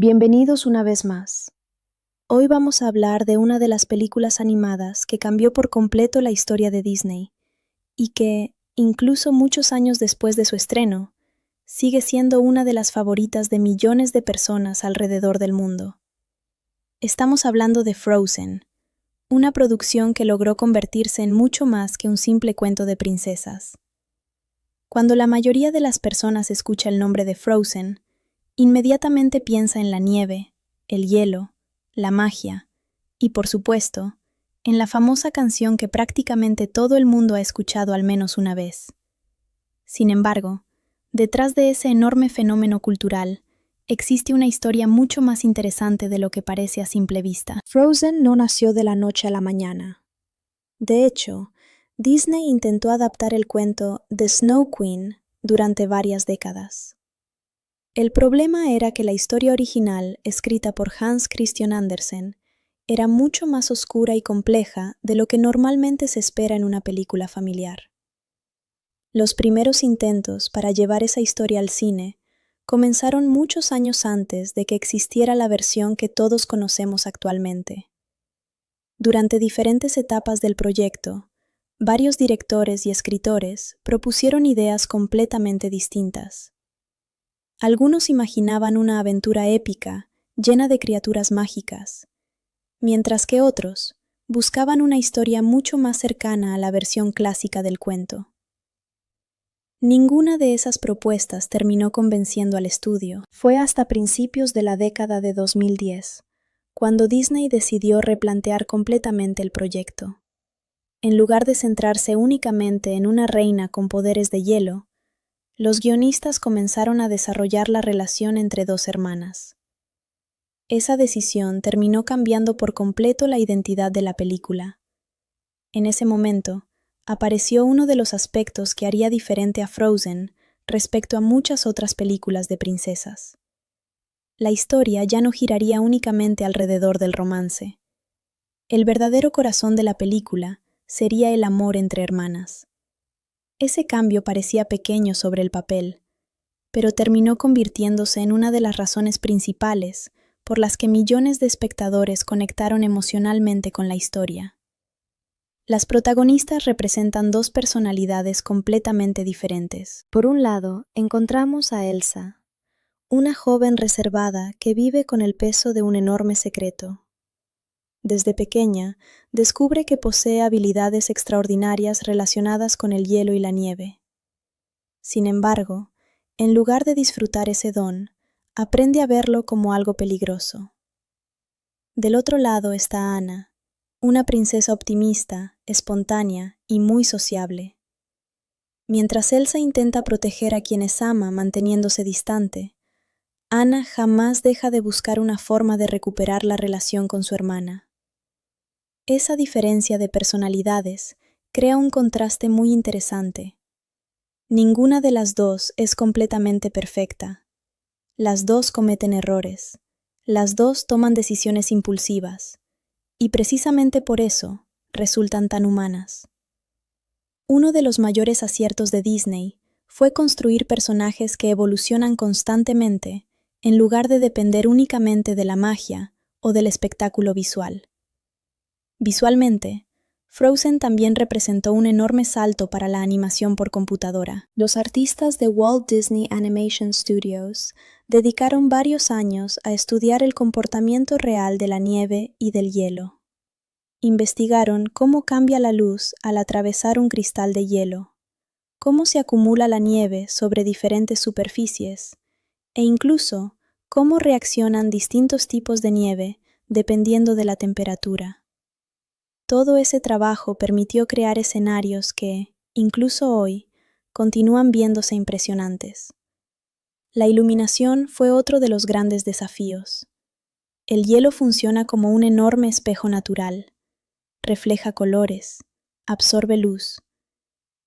Bienvenidos una vez más. Hoy vamos a hablar de una de las películas animadas que cambió por completo la historia de Disney y que, incluso muchos años después de su estreno, sigue siendo una de las favoritas de millones de personas alrededor del mundo. Estamos hablando de Frozen, una producción que logró convertirse en mucho más que un simple cuento de princesas. Cuando la mayoría de las personas escucha el nombre de Frozen, inmediatamente piensa en la nieve, el hielo, la magia y, por supuesto, en la famosa canción que prácticamente todo el mundo ha escuchado al menos una vez. Sin embargo, detrás de ese enorme fenómeno cultural, existe una historia mucho más interesante de lo que parece a simple vista. Frozen no nació de la noche a la mañana. De hecho, Disney intentó adaptar el cuento The Snow Queen durante varias décadas. El problema era que la historia original, escrita por Hans Christian Andersen, era mucho más oscura y compleja de lo que normalmente se espera en una película familiar. Los primeros intentos para llevar esa historia al cine comenzaron muchos años antes de que existiera la versión que todos conocemos actualmente. Durante diferentes etapas del proyecto, varios directores y escritores propusieron ideas completamente distintas. Algunos imaginaban una aventura épica, llena de criaturas mágicas, mientras que otros buscaban una historia mucho más cercana a la versión clásica del cuento. Ninguna de esas propuestas terminó convenciendo al estudio. Fue hasta principios de la década de 2010, cuando Disney decidió replantear completamente el proyecto. En lugar de centrarse únicamente en una reina con poderes de hielo, los guionistas comenzaron a desarrollar la relación entre dos hermanas. Esa decisión terminó cambiando por completo la identidad de la película. En ese momento, apareció uno de los aspectos que haría diferente a Frozen respecto a muchas otras películas de princesas. La historia ya no giraría únicamente alrededor del romance. El verdadero corazón de la película sería el amor entre hermanas. Ese cambio parecía pequeño sobre el papel, pero terminó convirtiéndose en una de las razones principales por las que millones de espectadores conectaron emocionalmente con la historia. Las protagonistas representan dos personalidades completamente diferentes. Por un lado, encontramos a Elsa, una joven reservada que vive con el peso de un enorme secreto. Desde pequeña, descubre que posee habilidades extraordinarias relacionadas con el hielo y la nieve. Sin embargo, en lugar de disfrutar ese don, aprende a verlo como algo peligroso. Del otro lado está Anna, una princesa optimista, espontánea y muy sociable. Mientras Elsa intenta proteger a quienes ama manteniéndose distante, Anna jamás deja de buscar una forma de recuperar la relación con su hermana. Esa diferencia de personalidades crea un contraste muy interesante. Ninguna de las dos es completamente perfecta. Las dos cometen errores. Las dos toman decisiones impulsivas. Y precisamente por eso resultan tan humanas. Uno de los mayores aciertos de Disney fue construir personajes que evolucionan constantemente en lugar de depender únicamente de la magia o del espectáculo visual. Visualmente, Frozen también representó un enorme salto para la animación por computadora. Los artistas de Walt Disney Animation Studios dedicaron varios años a estudiar el comportamiento real de la nieve y del hielo. Investigaron cómo cambia la luz al atravesar un cristal de hielo, cómo se acumula la nieve sobre diferentes superficies, e incluso cómo reaccionan distintos tipos de nieve dependiendo de la temperatura. Todo ese trabajo permitió crear escenarios que, incluso hoy, continúan viéndose impresionantes. La iluminación fue otro de los grandes desafíos. El hielo funciona como un enorme espejo natural. Refleja colores, absorbe luz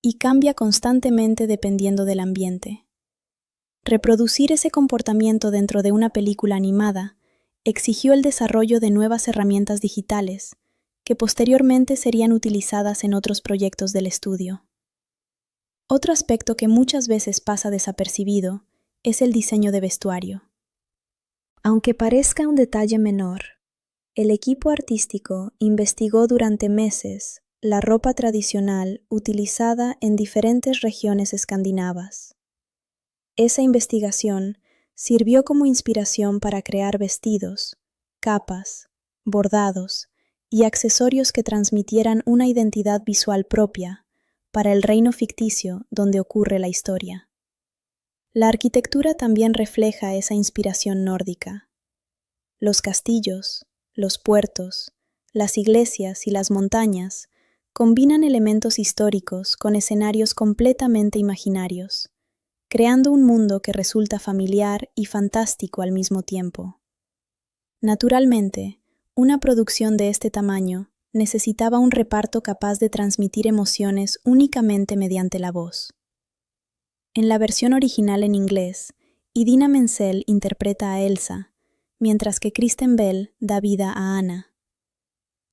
y cambia constantemente dependiendo del ambiente. Reproducir ese comportamiento dentro de una película animada exigió el desarrollo de nuevas herramientas digitales que posteriormente serían utilizadas en otros proyectos del estudio. Otro aspecto que muchas veces pasa desapercibido es el diseño de vestuario. Aunque parezca un detalle menor, el equipo artístico investigó durante meses la ropa tradicional utilizada en diferentes regiones escandinavas. Esa investigación sirvió como inspiración para crear vestidos, capas, bordados y accesorios que transmitieran una identidad visual propia para el reino ficticio donde ocurre la historia. La arquitectura también refleja esa inspiración nórdica. Los castillos, los puertos, las iglesias y las montañas combinan elementos históricos con escenarios completamente imaginarios, creando un mundo que resulta familiar y fantástico al mismo tiempo. Naturalmente, una producción de este tamaño necesitaba un reparto capaz de transmitir emociones únicamente mediante la voz. En la versión original en inglés, Idina Menzel interpreta a Elsa, mientras que Kristen Bell da vida a Anna.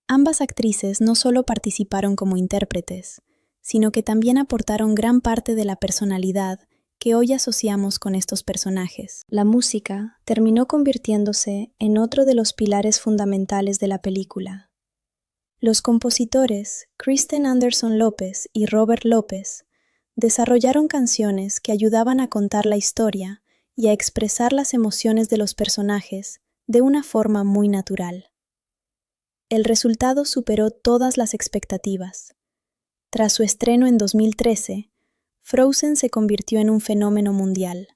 Ambas actrices no solo participaron como intérpretes, sino que también aportaron gran parte de la personalidad que hoy asociamos con estos personajes. La música terminó convirtiéndose en otro de los pilares fundamentales de la película. Los compositores Kristen Anderson Lopez y Robert Lopez desarrollaron canciones que ayudaban a contar la historia y a expresar las emociones de los personajes de una forma muy natural. El resultado superó todas las expectativas. Tras su estreno en 2013, Frozen se convirtió en un fenómeno mundial.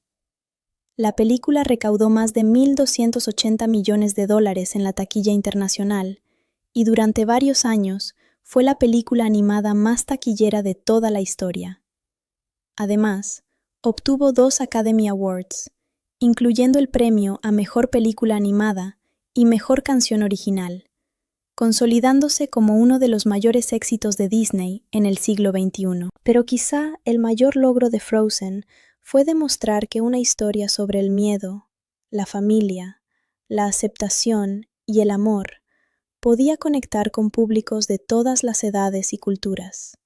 La película recaudó más de $1.280 millones en la taquilla internacional y durante varios años fue la película animada más taquillera de toda la historia. Además, obtuvo 2 Academy Awards, incluyendo el premio a Mejor Película Animada y Mejor Canción Original, consolidándose como uno de los mayores éxitos de Disney en el siglo XXI. Pero quizá el mayor logro de Frozen fue demostrar que una historia sobre el miedo, la familia, la aceptación y el amor podía conectar con públicos de todas las edades y culturas.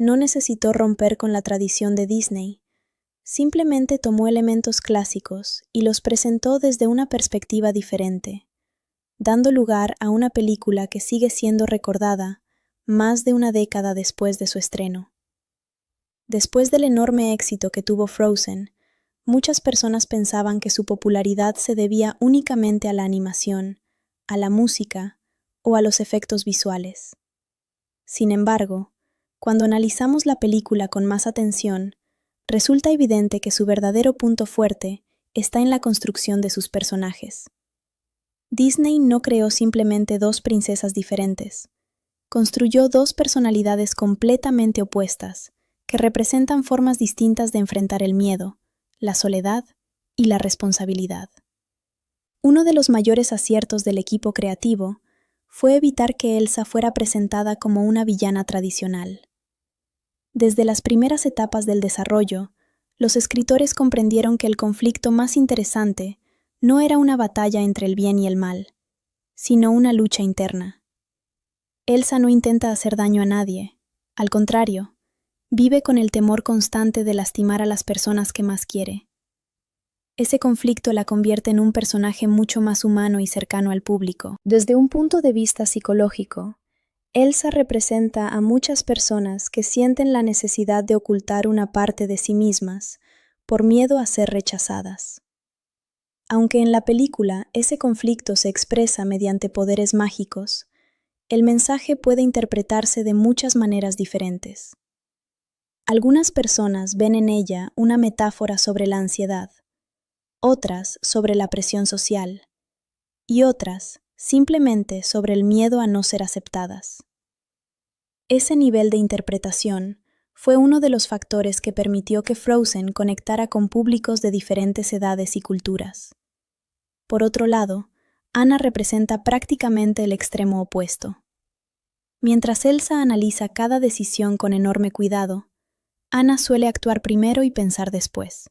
No necesitó romper con la tradición de Disney, simplemente tomó elementos clásicos y los presentó desde una perspectiva diferente, dando lugar a una película que sigue siendo recordada más de una década después de su estreno. Después del enorme éxito que tuvo Frozen, muchas personas pensaban que su popularidad se debía únicamente a la animación, a la música o a los efectos visuales. Sin embargo, cuando analizamos la película con más atención, resulta evidente que su verdadero punto fuerte está en la construcción de sus personajes. Disney no creó simplemente 2 princesas diferentes. Construyó 2 personalidades completamente opuestas, que representan formas distintas de enfrentar el miedo, la soledad y la responsabilidad. Uno de los mayores aciertos del equipo creativo fue evitar que Elsa fuera presentada como una villana tradicional. Desde las primeras etapas del desarrollo, los escritores comprendieron que el conflicto más interesante no era una batalla entre el bien y el mal, sino una lucha interna. Elsa no intenta hacer daño a nadie, al contrario, vive con el temor constante de lastimar a las personas que más quiere. Ese conflicto la convierte en un personaje mucho más humano y cercano al público. Desde un punto de vista psicológico, Elsa representa a muchas personas que sienten la necesidad de ocultar una parte de sí mismas por miedo a ser rechazadas. Aunque en la película ese conflicto se expresa mediante poderes mágicos, el mensaje puede interpretarse de muchas maneras diferentes. Algunas personas ven en ella una metáfora sobre la ansiedad, otras sobre la presión social, y otras simplemente sobre el miedo a no ser aceptadas. Ese nivel de interpretación fue uno de los factores que permitió que Frozen conectara con públicos de diferentes edades y culturas. Por otro lado, Anna representa prácticamente el extremo opuesto. Mientras Elsa analiza cada decisión con enorme cuidado, Anna suele actuar primero y pensar después.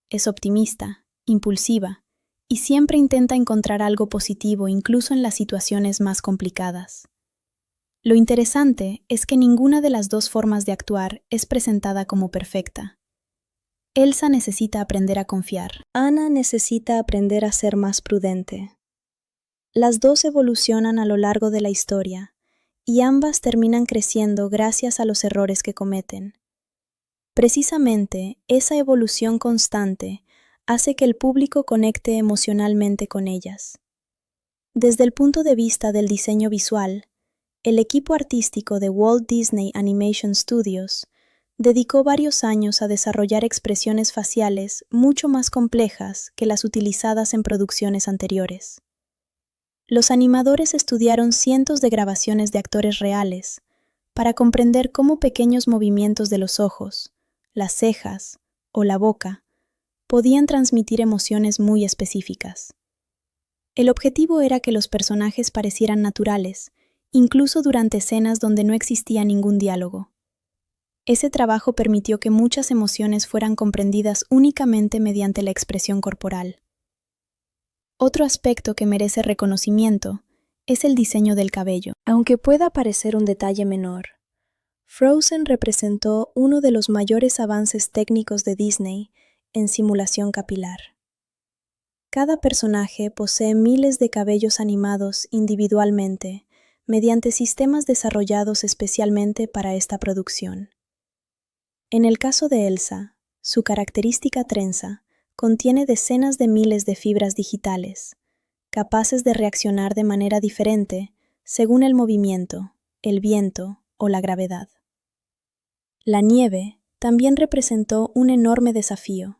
Es optimista, impulsiva, y siempre intenta encontrar algo positivo incluso en las situaciones más complicadas. Lo interesante es que ninguna de las 2 formas de actuar es presentada como perfecta. Elsa necesita aprender a confiar. Anna necesita aprender a ser más prudente. Las dos evolucionan a lo largo de la historia, y ambas terminan creciendo gracias a los errores que cometen. Precisamente, esa evolución constante hace que el público conecte emocionalmente con ellas. Desde el punto de vista del diseño visual, el equipo artístico de Walt Disney Animation Studios dedicó varios años a desarrollar expresiones faciales mucho más complejas que las utilizadas en producciones anteriores. Los animadores estudiaron cientos de grabaciones de actores reales para comprender cómo pequeños movimientos de los ojos, las cejas o la boca podían transmitir emociones muy específicas. El objetivo era que los personajes parecieran naturales, incluso durante escenas donde no existía ningún diálogo. Ese trabajo permitió que muchas emociones fueran comprendidas únicamente mediante la expresión corporal. Otro aspecto que merece reconocimiento es el diseño del cabello. Aunque pueda parecer un detalle menor, Frozen representó uno de los mayores avances técnicos de Disney en simulación capilar. Cada personaje posee miles de cabellos animados individualmente mediante sistemas desarrollados especialmente para esta producción. En el caso de Elsa, su característica trenza contiene decenas de miles de fibras digitales, capaces de reaccionar de manera diferente según el movimiento, el viento o la gravedad. La nieve también representó un enorme desafío.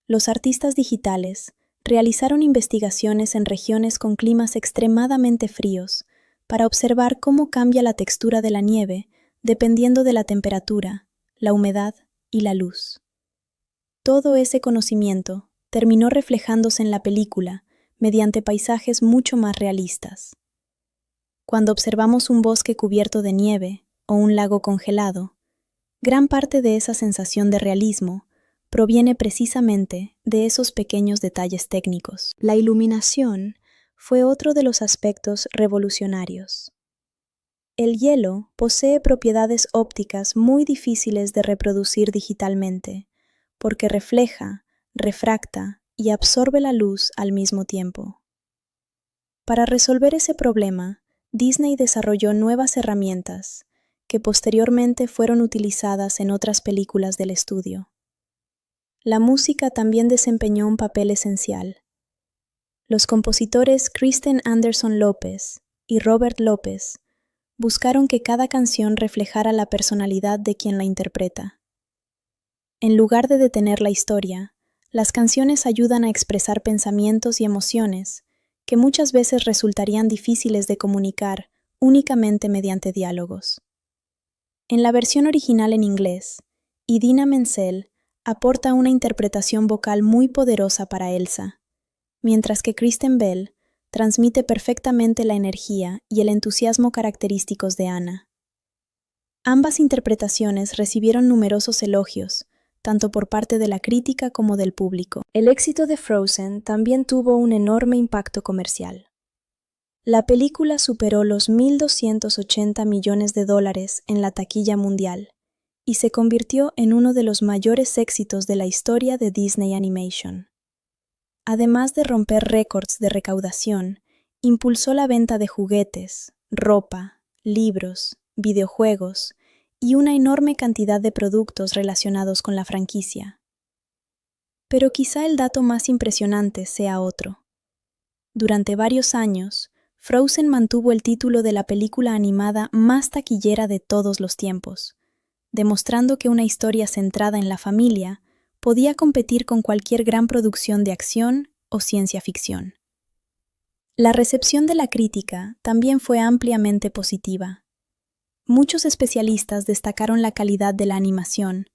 Los artistas digitales realizaron investigaciones en regiones con climas extremadamente fríos para observar cómo cambia la textura de la nieve dependiendo de la temperatura, la humedad y la luz. Todo ese conocimiento terminó reflejándose en la película mediante paisajes mucho más realistas. Cuando observamos un bosque cubierto de nieve o un lago congelado, gran parte de esa sensación de realismo proviene precisamente de esos pequeños detalles técnicos. La iluminación fue otro de los aspectos revolucionarios. El hielo posee propiedades ópticas muy difíciles de reproducir digitalmente, porque refleja, refracta y absorbe la luz al mismo tiempo. Para resolver ese problema, Disney desarrolló nuevas herramientas que posteriormente fueron utilizadas en otras películas del estudio. La música también desempeñó un papel esencial. Los compositores Kristen Anderson Lopez y Robert Lopez buscaron que cada canción reflejara la personalidad de quien la interpreta. En lugar de detener la historia, las canciones ayudan a expresar pensamientos y emociones que muchas veces resultarían difíciles de comunicar únicamente mediante diálogos. En la versión original en inglés, Idina Menzel aporta una interpretación vocal muy poderosa para Elsa, mientras que Kristen Bell transmite perfectamente la energía y el entusiasmo característicos de Anna. Ambas interpretaciones recibieron numerosos elogios, tanto por parte de la crítica como del público. El éxito de Frozen también tuvo un enorme impacto comercial. La película superó los $1.280 millones en la taquilla mundial y se convirtió en uno de los mayores éxitos de la historia de Disney Animation. Además de romper récords de recaudación, impulsó la venta de juguetes, ropa, libros, videojuegos y una enorme cantidad de productos relacionados con la franquicia. Pero quizá el dato más impresionante sea otro. Durante varios años, Frozen mantuvo el título de la película animada más taquillera de todos los tiempos, demostrando que una historia centrada en la familia podía competir con cualquier gran producción de acción o ciencia ficción. La recepción de la crítica también fue ampliamente positiva. Muchos especialistas destacaron la calidad de la animación,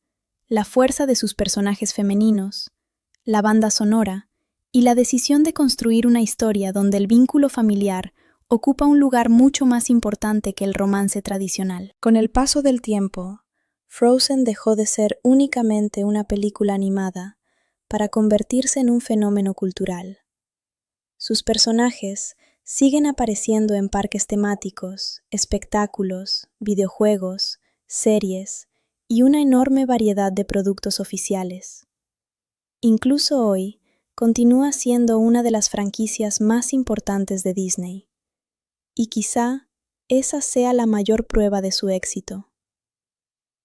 la fuerza de sus personajes femeninos, la banda sonora y la decisión de construir una historia donde el vínculo familiar ocupa un lugar mucho más importante que el romance tradicional. Con el paso del tiempo, Frozen dejó de ser únicamente una película animada para convertirse en un fenómeno cultural. Sus personajes siguen apareciendo en parques temáticos, espectáculos, videojuegos, series y una enorme variedad de productos oficiales. Incluso hoy, continúa siendo una de las franquicias más importantes de Disney. Y quizá esa sea la mayor prueba de su éxito.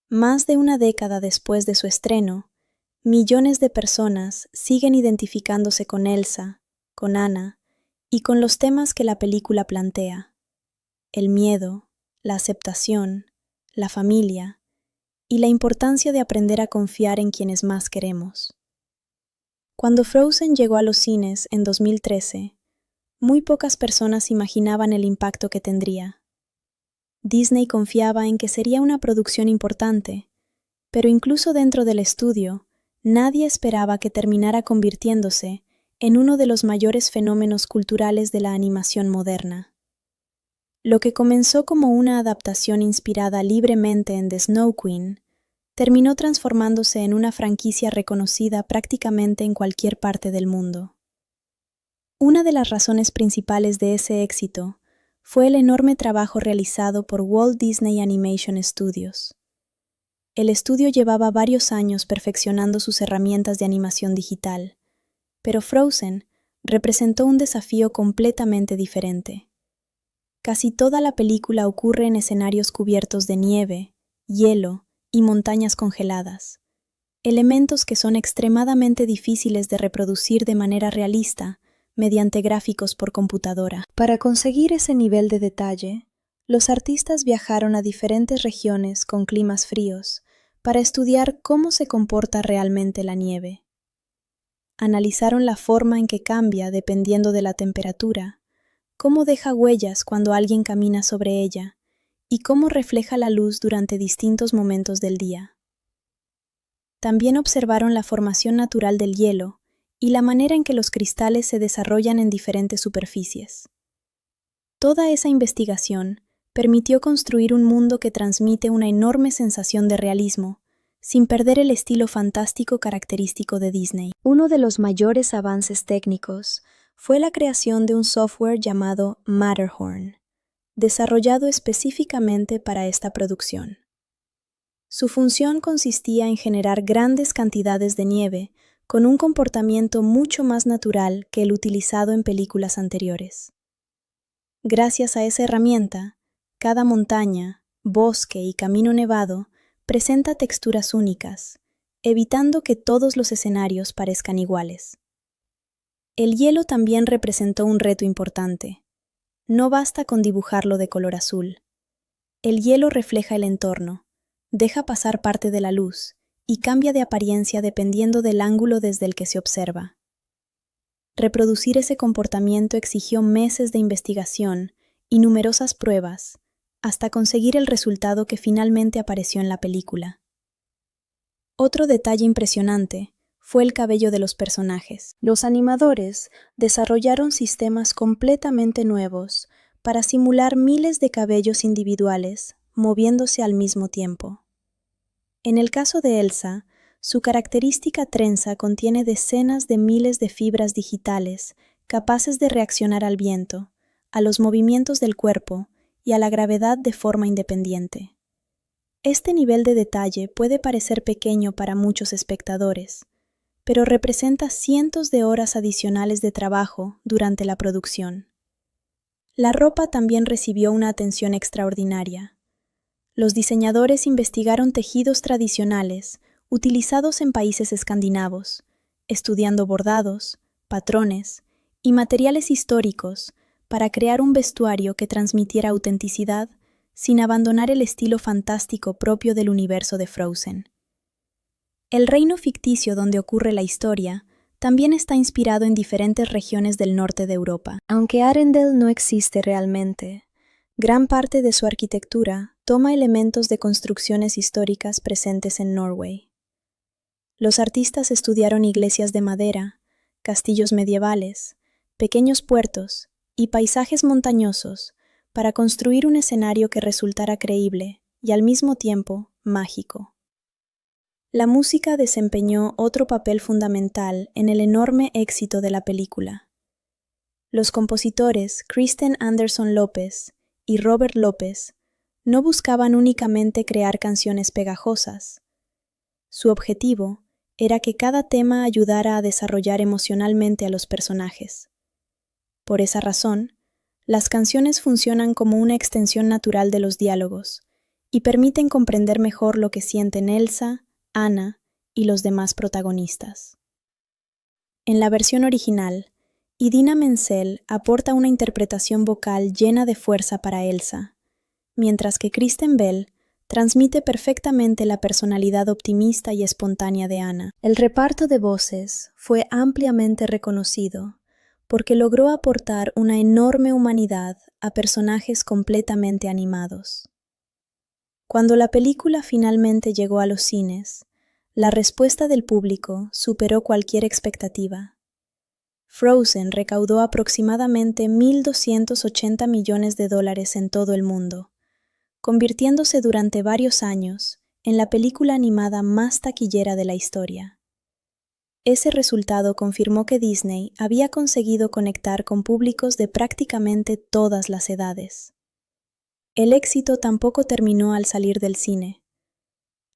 Más de una década después de su estreno, millones de personas siguen identificándose con Elsa, con Anna y con los temas que la película plantea: el miedo, la aceptación, la familia y la importancia de aprender a confiar en quienes más queremos. Cuando Frozen llegó a los cines en 2013, muy pocas personas imaginaban el impacto que tendría. Disney confiaba en que sería una producción importante, pero incluso dentro del estudio, nadie esperaba que terminara convirtiéndose en uno de los mayores fenómenos culturales de la animación moderna. Lo que comenzó como una adaptación inspirada libremente en The Snow Queen, terminó transformándose en una franquicia reconocida prácticamente en cualquier parte del mundo. Una de las razones principales de ese éxito fue el enorme trabajo realizado por Walt Disney Animation Studios. El estudio llevaba varios años perfeccionando sus herramientas de animación digital, pero Frozen representó un desafío completamente diferente. Casi toda la película ocurre en escenarios cubiertos de nieve, hielo y montañas congeladas, elementos que son extremadamente difíciles de reproducir de manera realista mediante gráficos por computadora. Para conseguir ese nivel de detalle, los artistas viajaron a diferentes regiones con climas fríos para estudiar cómo se comporta realmente la nieve. Analizaron la forma en que cambia dependiendo de la temperatura, cómo deja huellas cuando alguien camina sobre ella y cómo refleja la luz durante distintos momentos del día. También observaron la formación natural del hielo y la manera en que los cristales se desarrollan en diferentes superficies. Toda esa investigación permitió construir un mundo que transmite una enorme sensación de realismo, sin perder el estilo fantástico característico de Disney. Uno de los mayores avances técnicos fue la creación de un software llamado Matterhorn, desarrollado específicamente para esta producción. Su función consistía en generar grandes cantidades de nieve con un comportamiento mucho más natural que el utilizado en películas anteriores. Gracias a esa herramienta, cada montaña, bosque y camino nevado presenta texturas únicas, evitando que todos los escenarios parezcan iguales. El hielo también representó un reto importante. No basta con dibujarlo de color azul. El hielo refleja el entorno, deja pasar parte de la luz y cambia de apariencia dependiendo del ángulo desde el que se observa. Reproducir ese comportamiento exigió meses de investigación y numerosas pruebas, hasta conseguir el resultado que finalmente apareció en la película. Otro detalle impresionante fue el cabello de los personajes. Los animadores desarrollaron sistemas completamente nuevos para simular miles de cabellos individuales moviéndose al mismo tiempo. En el caso de Elsa, su característica trenza contiene decenas de miles de fibras digitales capaces de reaccionar al viento, a los movimientos del cuerpo y a la gravedad de forma independiente. Este nivel de detalle puede parecer pequeño para muchos espectadores, pero representa cientos de horas adicionales de trabajo durante la producción. La ropa también recibió una atención extraordinaria. Los diseñadores investigaron tejidos tradicionales utilizados en países escandinavos, estudiando bordados, patrones y materiales históricos para crear un vestuario que transmitiera autenticidad sin abandonar el estilo fantástico propio del universo de Frozen. El reino ficticio donde ocurre la historia también está inspirado en diferentes regiones del norte de Europa. Aunque Arendelle no existe realmente, gran parte de su arquitectura toma elementos de construcciones históricas presentes en Norway. Los artistas estudiaron iglesias de madera, castillos medievales, pequeños puertos y paisajes montañosos para construir un escenario que resultara creíble y al mismo tiempo mágico. La música desempeñó otro papel fundamental en el enorme éxito de la película. Los compositores Kristen Anderson Lopez y Robert Lopez no buscaban únicamente crear canciones pegajosas. Su objetivo era que cada tema ayudara a desarrollar emocionalmente a los personajes. Por esa razón, las canciones funcionan como una extensión natural de los diálogos y permiten comprender mejor lo que sienten Elsa, Anna y los demás protagonistas. En la versión original, Idina Menzel aporta una interpretación vocal llena de fuerza para Elsa, mientras que Kristen Bell transmite perfectamente la personalidad optimista y espontánea de Anna. El reparto de voces fue ampliamente reconocido porque logró aportar una enorme humanidad a personajes completamente animados. Cuando la película finalmente llegó a los cines, la respuesta del público superó cualquier expectativa. Frozen recaudó aproximadamente $1.280 millones en todo el mundo, convirtiéndose durante varios años en la película animada más taquillera de la historia. Ese resultado confirmó que Disney había conseguido conectar con públicos de prácticamente todas las edades. El éxito tampoco terminó al salir del cine.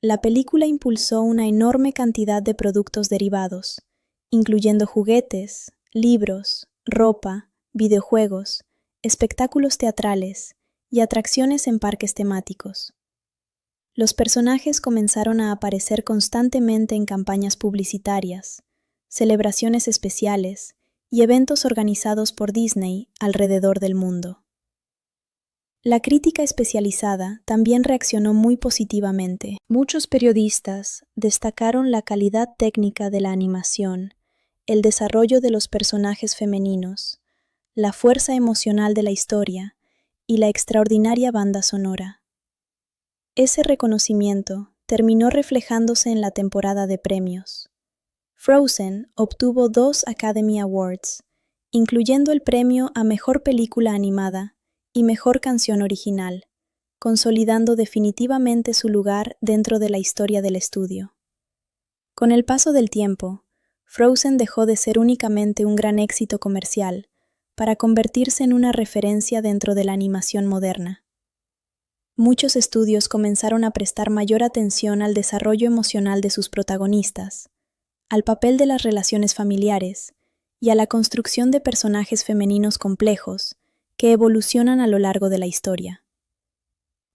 La película impulsó una enorme cantidad de productos derivados, incluyendo juguetes, libros, ropa, videojuegos, espectáculos teatrales y atracciones en parques temáticos. Los personajes comenzaron a aparecer constantemente en campañas publicitarias, celebraciones especiales y eventos organizados por Disney alrededor del mundo. La crítica especializada también reaccionó muy positivamente. Muchos periodistas destacaron la calidad técnica de la animación, el desarrollo de los personajes femeninos, la fuerza emocional de la historia y la extraordinaria banda sonora. Ese reconocimiento terminó reflejándose en la temporada de premios. Frozen obtuvo 2 Academy Awards, incluyendo el premio a Mejor Película Animada y Mejor Canción Original, consolidando definitivamente su lugar dentro de la historia del estudio. Con el paso del tiempo, Frozen dejó de ser únicamente un gran éxito comercial para convertirse en una referencia dentro de la animación moderna. Muchos estudios comenzaron a prestar mayor atención al desarrollo emocional de sus protagonistas, al papel de las relaciones familiares y a la construcción de personajes femeninos complejos que evolucionan a lo largo de la historia.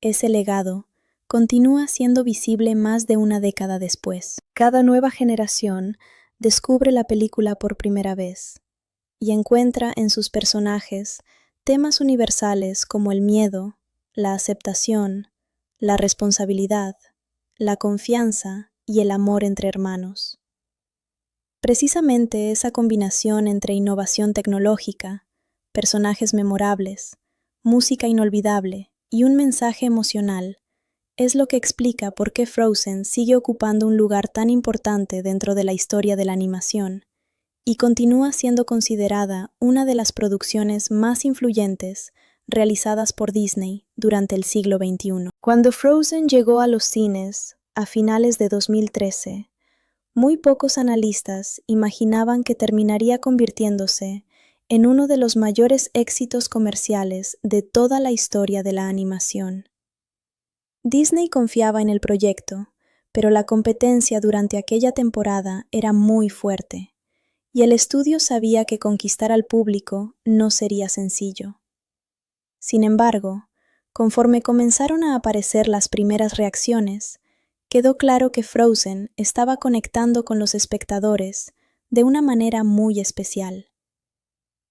Ese legado continúa siendo visible más de una década después. Cada nueva generación descubre la película por primera vez y encuentra en sus personajes temas universales como el miedo, la aceptación, la responsabilidad, la confianza y el amor entre hermanos. Precisamente esa combinación entre innovación tecnológica, personajes memorables, música inolvidable y un mensaje emocional es lo que explica por qué Frozen sigue ocupando un lugar tan importante dentro de la historia de la animación y continúa siendo considerada una de las producciones más influyentes realizadas por Disney durante el siglo XXI. Cuando Frozen llegó a los cines a finales de 2013, muy pocos analistas imaginaban que terminaría convirtiéndose en uno de los mayores éxitos comerciales de toda la historia de la animación. Disney confiaba en el proyecto, pero la competencia durante aquella temporada era muy fuerte, y el estudio sabía que conquistar al público no sería sencillo. Sin embargo, conforme comenzaron a aparecer las primeras reacciones, quedó claro que Frozen estaba conectando con los espectadores de una manera muy especial.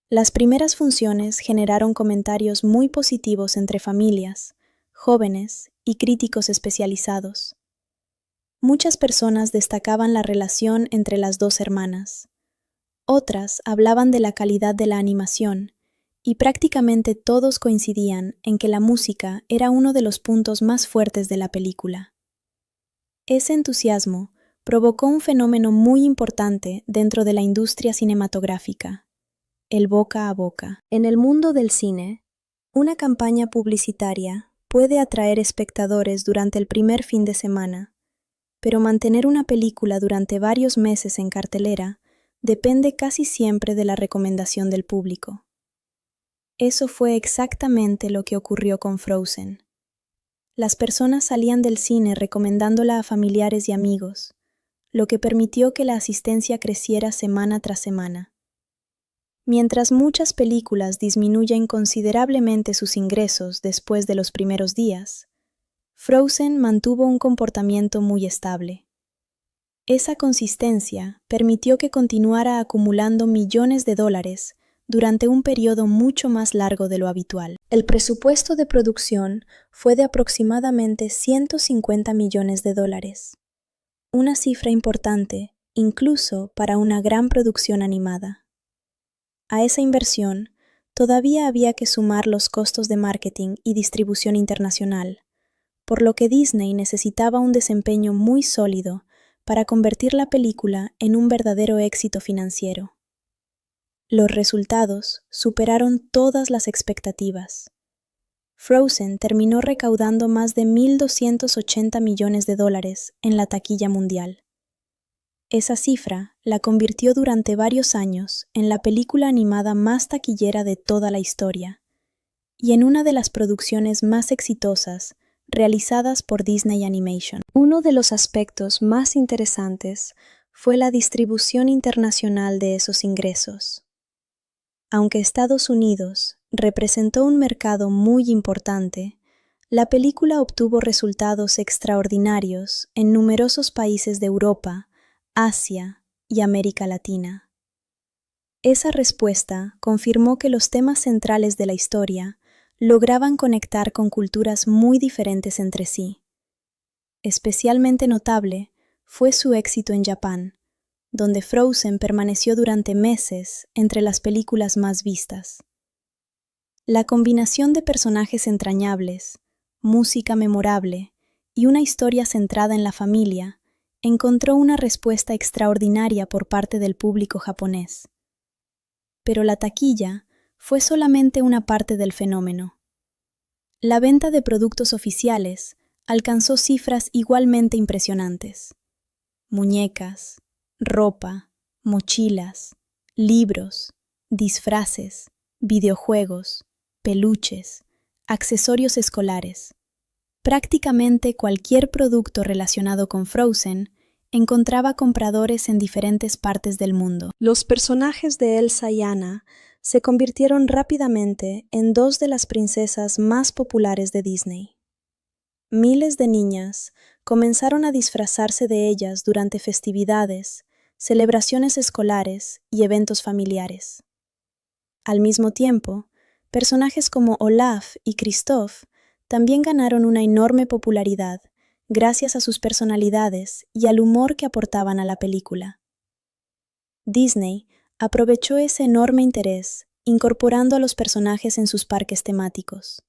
Las primeras funciones generaron comentarios muy positivos entre familias, jóvenes y críticos especializados. Muchas personas destacaban la relación entre las dos hermanas. Otras hablaban de la calidad de la animación, y prácticamente todos coincidían en que la música era uno de los puntos más fuertes de la película. Ese entusiasmo provocó un fenómeno muy importante dentro de la industria cinematográfica: el boca a boca. En el mundo del cine, una campaña publicitaria puede atraer espectadores durante el primer fin de semana, pero mantener una película durante varios meses en cartelera depende casi siempre de la recomendación del público. Eso fue exactamente lo que ocurrió con Frozen. Las personas salían del cine recomendándola a familiares y amigos, lo que permitió que la asistencia creciera semana tras semana. Mientras muchas películas disminuyen considerablemente sus ingresos después de los primeros días, Frozen mantuvo un comportamiento muy estable. Esa consistencia permitió que continuara acumulando millones de dólares durante un periodo mucho más largo de lo habitual. El presupuesto de producción fue de aproximadamente 150 millones de dólares, una cifra importante incluso para una gran producción animada. A esa inversión todavía había que sumar los costos de marketing y distribución internacional, por lo que Disney necesitaba un desempeño muy sólido para convertir la película en un verdadero éxito financiero. Los resultados superaron todas las expectativas. Frozen terminó recaudando más de 1.280 millones de dólares en la taquilla mundial. Esa cifra la convirtió durante varios años en la película animada más taquillera de toda la historia y en una de las producciones más exitosas realizadas por Disney Animation. Uno de los aspectos más interesantes fue la distribución internacional de esos ingresos. Aunque Estados Unidos representó un mercado muy importante, la película obtuvo resultados extraordinarios en numerosos países de Europa, Asia y América Latina. Esa respuesta confirmó que los temas centrales de la historia lograban conectar con culturas muy diferentes entre sí. Especialmente notable fue su éxito en Japón, donde Frozen permaneció durante meses entre las películas más vistas. La combinación de personajes entrañables, música memorable y una historia centrada en la familia encontró una respuesta extraordinaria por parte del público japonés. Pero la taquilla fue solamente una parte del fenómeno. La venta de productos oficiales alcanzó cifras igualmente impresionantes. Muñecas, ropa, mochilas, libros, disfraces, videojuegos, peluches, accesorios escolares. Prácticamente cualquier producto relacionado con Frozen encontraba compradores en diferentes partes del mundo. Los personajes de Elsa y Anna se convirtieron rápidamente en dos de las princesas más populares de Disney. Miles de niñas comenzaron a disfrazarse de ellas durante festividades, celebraciones escolares y eventos familiares. Al mismo tiempo, personajes como Olaf y Kristoff también ganaron una enorme popularidad gracias a sus personalidades y al humor que aportaban a la película. Disney aprovechó ese enorme interés incorporando a los personajes en sus parques temáticos.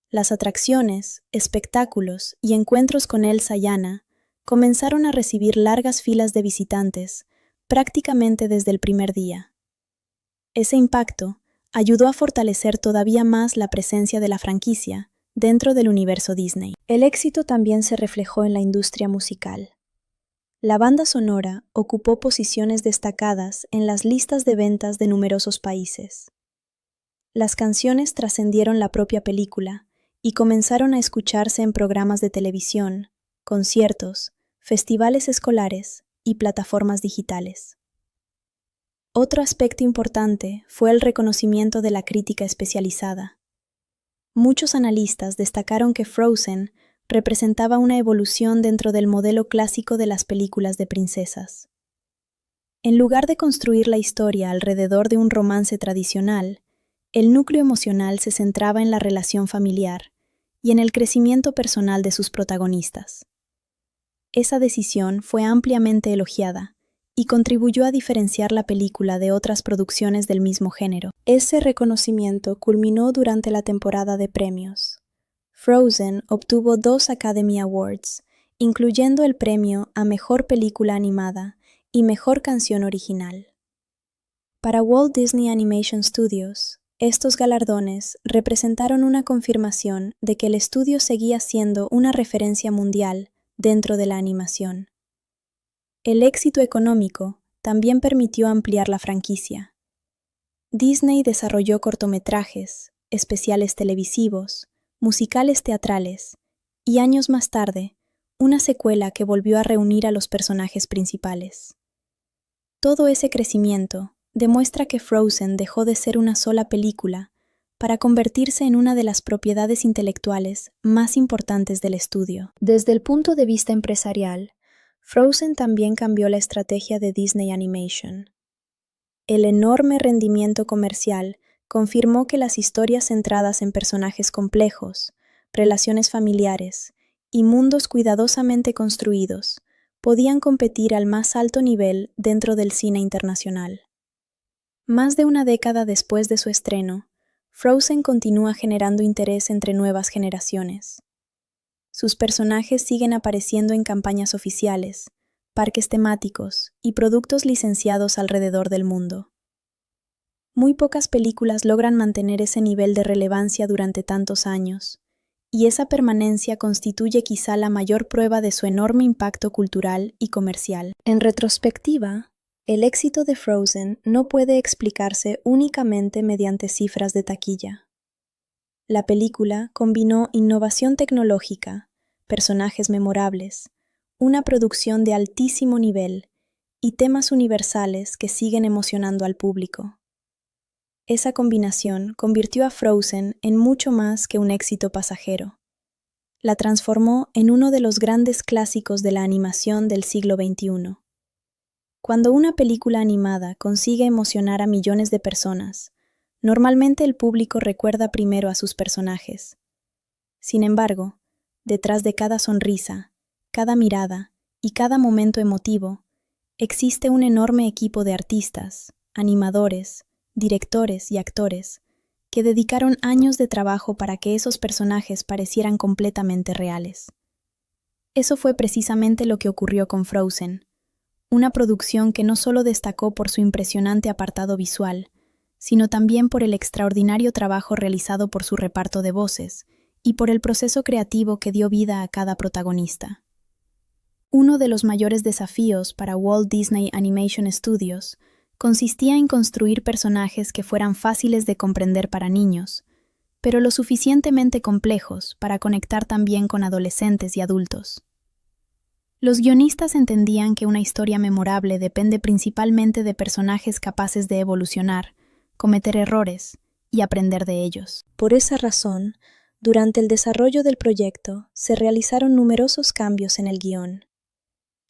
Las atracciones, espectáculos y encuentros con Elsa y Anna comenzaron a recibir largas filas de visitantes prácticamente desde el primer día. Ese impacto ayudó a fortalecer todavía más la presencia de la franquicia dentro del universo Disney. El éxito también se reflejó en la industria musical. La banda sonora ocupó posiciones destacadas en las listas de ventas de numerosos países. Las canciones trascendieron la propia película y comenzaron a escucharse en programas de televisión, conciertos, festivales escolares y plataformas digitales. Otro aspecto importante fue el reconocimiento de la crítica especializada. Muchos analistas destacaron que Frozen representaba una evolución dentro del modelo clásico de las películas de princesas. En lugar de construir la historia alrededor de un romance tradicional, el núcleo emocional se centraba en la relación familiar y en el crecimiento personal de sus protagonistas. Esa decisión fue ampliamente elogiada y contribuyó a diferenciar la película de otras producciones del mismo género. Ese reconocimiento culminó durante la temporada de premios. Frozen obtuvo 2 Academy Awards, incluyendo el premio a Mejor Película Animada y Mejor Canción Original. Para Walt Disney Animation Studios, estos galardones representaron una confirmación de que el estudio seguía siendo una referencia mundial dentro de la animación. El éxito económico también permitió ampliar la franquicia. Disney desarrolló cortometrajes, especiales televisivos, musicales teatrales y años más tarde, una secuela que volvió a reunir a los personajes principales. Todo ese crecimiento demuestra que Frozen dejó de ser una sola película para convertirse en una de las propiedades intelectuales más importantes del estudio. Desde el punto de vista empresarial, Frozen también cambió la estrategia de Disney Animation. El enorme rendimiento comercial confirmó que las historias centradas en personajes complejos, relaciones familiares y mundos cuidadosamente construidos podían competir al más alto nivel dentro del cine internacional. Más de una década después de su estreno, Frozen continúa generando interés entre nuevas generaciones. Sus personajes siguen apareciendo en campañas oficiales, parques temáticos y productos licenciados alrededor del mundo. Muy pocas películas logran mantener ese nivel de relevancia durante tantos años, y esa permanencia constituye quizá la mayor prueba de su enorme impacto cultural y comercial. En retrospectiva, el éxito de Frozen no puede explicarse únicamente mediante cifras de taquilla. La película combinó innovación tecnológica, personajes memorables, una producción de altísimo nivel y temas universales que siguen emocionando al público. Esa combinación convirtió a Frozen en mucho más que un éxito pasajero. La transformó en uno de los grandes clásicos de la animación del siglo XXI. Cuando una película animada consigue emocionar a millones de personas, normalmente el público recuerda primero a sus personajes. Sin embargo, detrás de cada sonrisa, cada mirada y cada momento emotivo, existe un enorme equipo de artistas, animadores, directores y actores que dedicaron años de trabajo para que esos personajes parecieran completamente reales. Eso fue precisamente lo que ocurrió con Frozen, una producción que no solo destacó por su impresionante apartado visual, sino también por el extraordinario trabajo realizado por su reparto de voces y por el proceso creativo que dio vida a cada protagonista. Uno de los mayores desafíos para Walt Disney Animation Studios consistía en construir personajes que fueran fáciles de comprender para niños, pero lo suficientemente complejos para conectar también con adolescentes y adultos. Los guionistas entendían que una historia memorable depende principalmente de personajes capaces de evolucionar, cometer errores y aprender de ellos. Por esa razón, durante el desarrollo del proyecto, se realizaron numerosos cambios en el guión.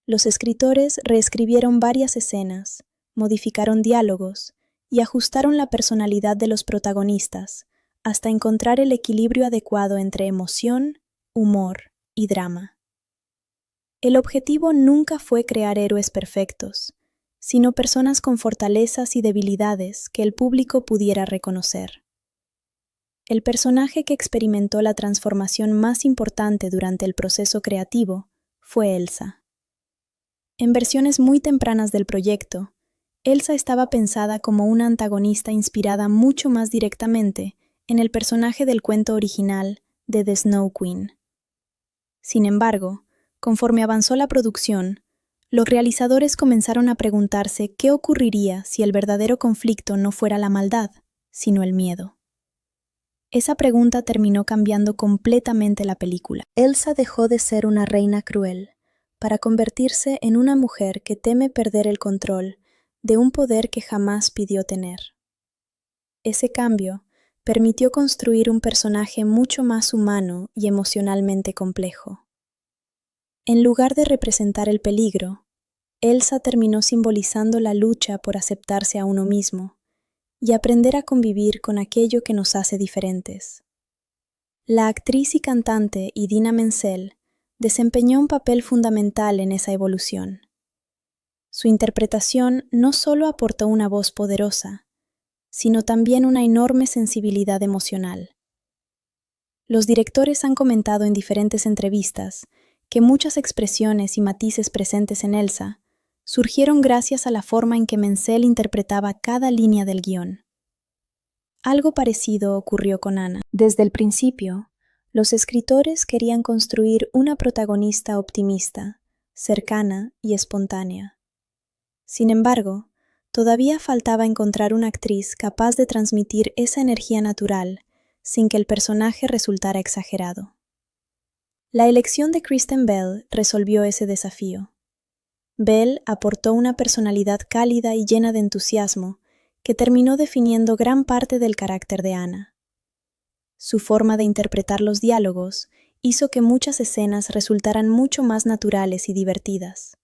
Los escritores reescribieron varias escenas, modificaron diálogos y ajustaron la personalidad de los protagonistas hasta encontrar el equilibrio adecuado entre emoción, humor y drama. El objetivo nunca fue crear héroes perfectos, sino personas con fortalezas y debilidades que el público pudiera reconocer. El personaje que experimentó la transformación más importante durante el proceso creativo fue Elsa. En versiones muy tempranas del proyecto, Elsa estaba pensada como una antagonista inspirada mucho más directamente en el personaje del cuento original de The Snow Queen. Sin embargo, conforme avanzó la producción, los realizadores comenzaron a preguntarse qué ocurriría si el verdadero conflicto no fuera la maldad, sino el miedo. Esa pregunta terminó cambiando completamente la película. Elsa dejó de ser una reina cruel para convertirse en una mujer que teme perder el control de un poder que jamás pidió tener. Ese cambio permitió construir un personaje mucho más humano y emocionalmente complejo. En lugar de representar el peligro, Elsa terminó simbolizando la lucha por aceptarse a uno mismo y aprender a convivir con aquello que nos hace diferentes. La actriz y cantante Idina Menzel desempeñó un papel fundamental en esa evolución. Su interpretación no solo aportó una voz poderosa, sino también una enorme sensibilidad emocional. Los directores han comentado en diferentes entrevistas que muchas expresiones y matices presentes en Elsa surgieron gracias a la forma en que Menzel interpretaba cada línea del guión. Algo parecido ocurrió con Anna. Desde el principio, los escritores querían construir una protagonista optimista, cercana y espontánea. Sin embargo, todavía faltaba encontrar una actriz capaz de transmitir esa energía natural sin que el personaje resultara exagerado. La elección de Kristen Bell resolvió ese desafío. Bell aportó una personalidad cálida y llena de entusiasmo que terminó definiendo gran parte del carácter de Anna. Su forma de interpretar los diálogos hizo que muchas escenas resultaran mucho más naturales y divertidas.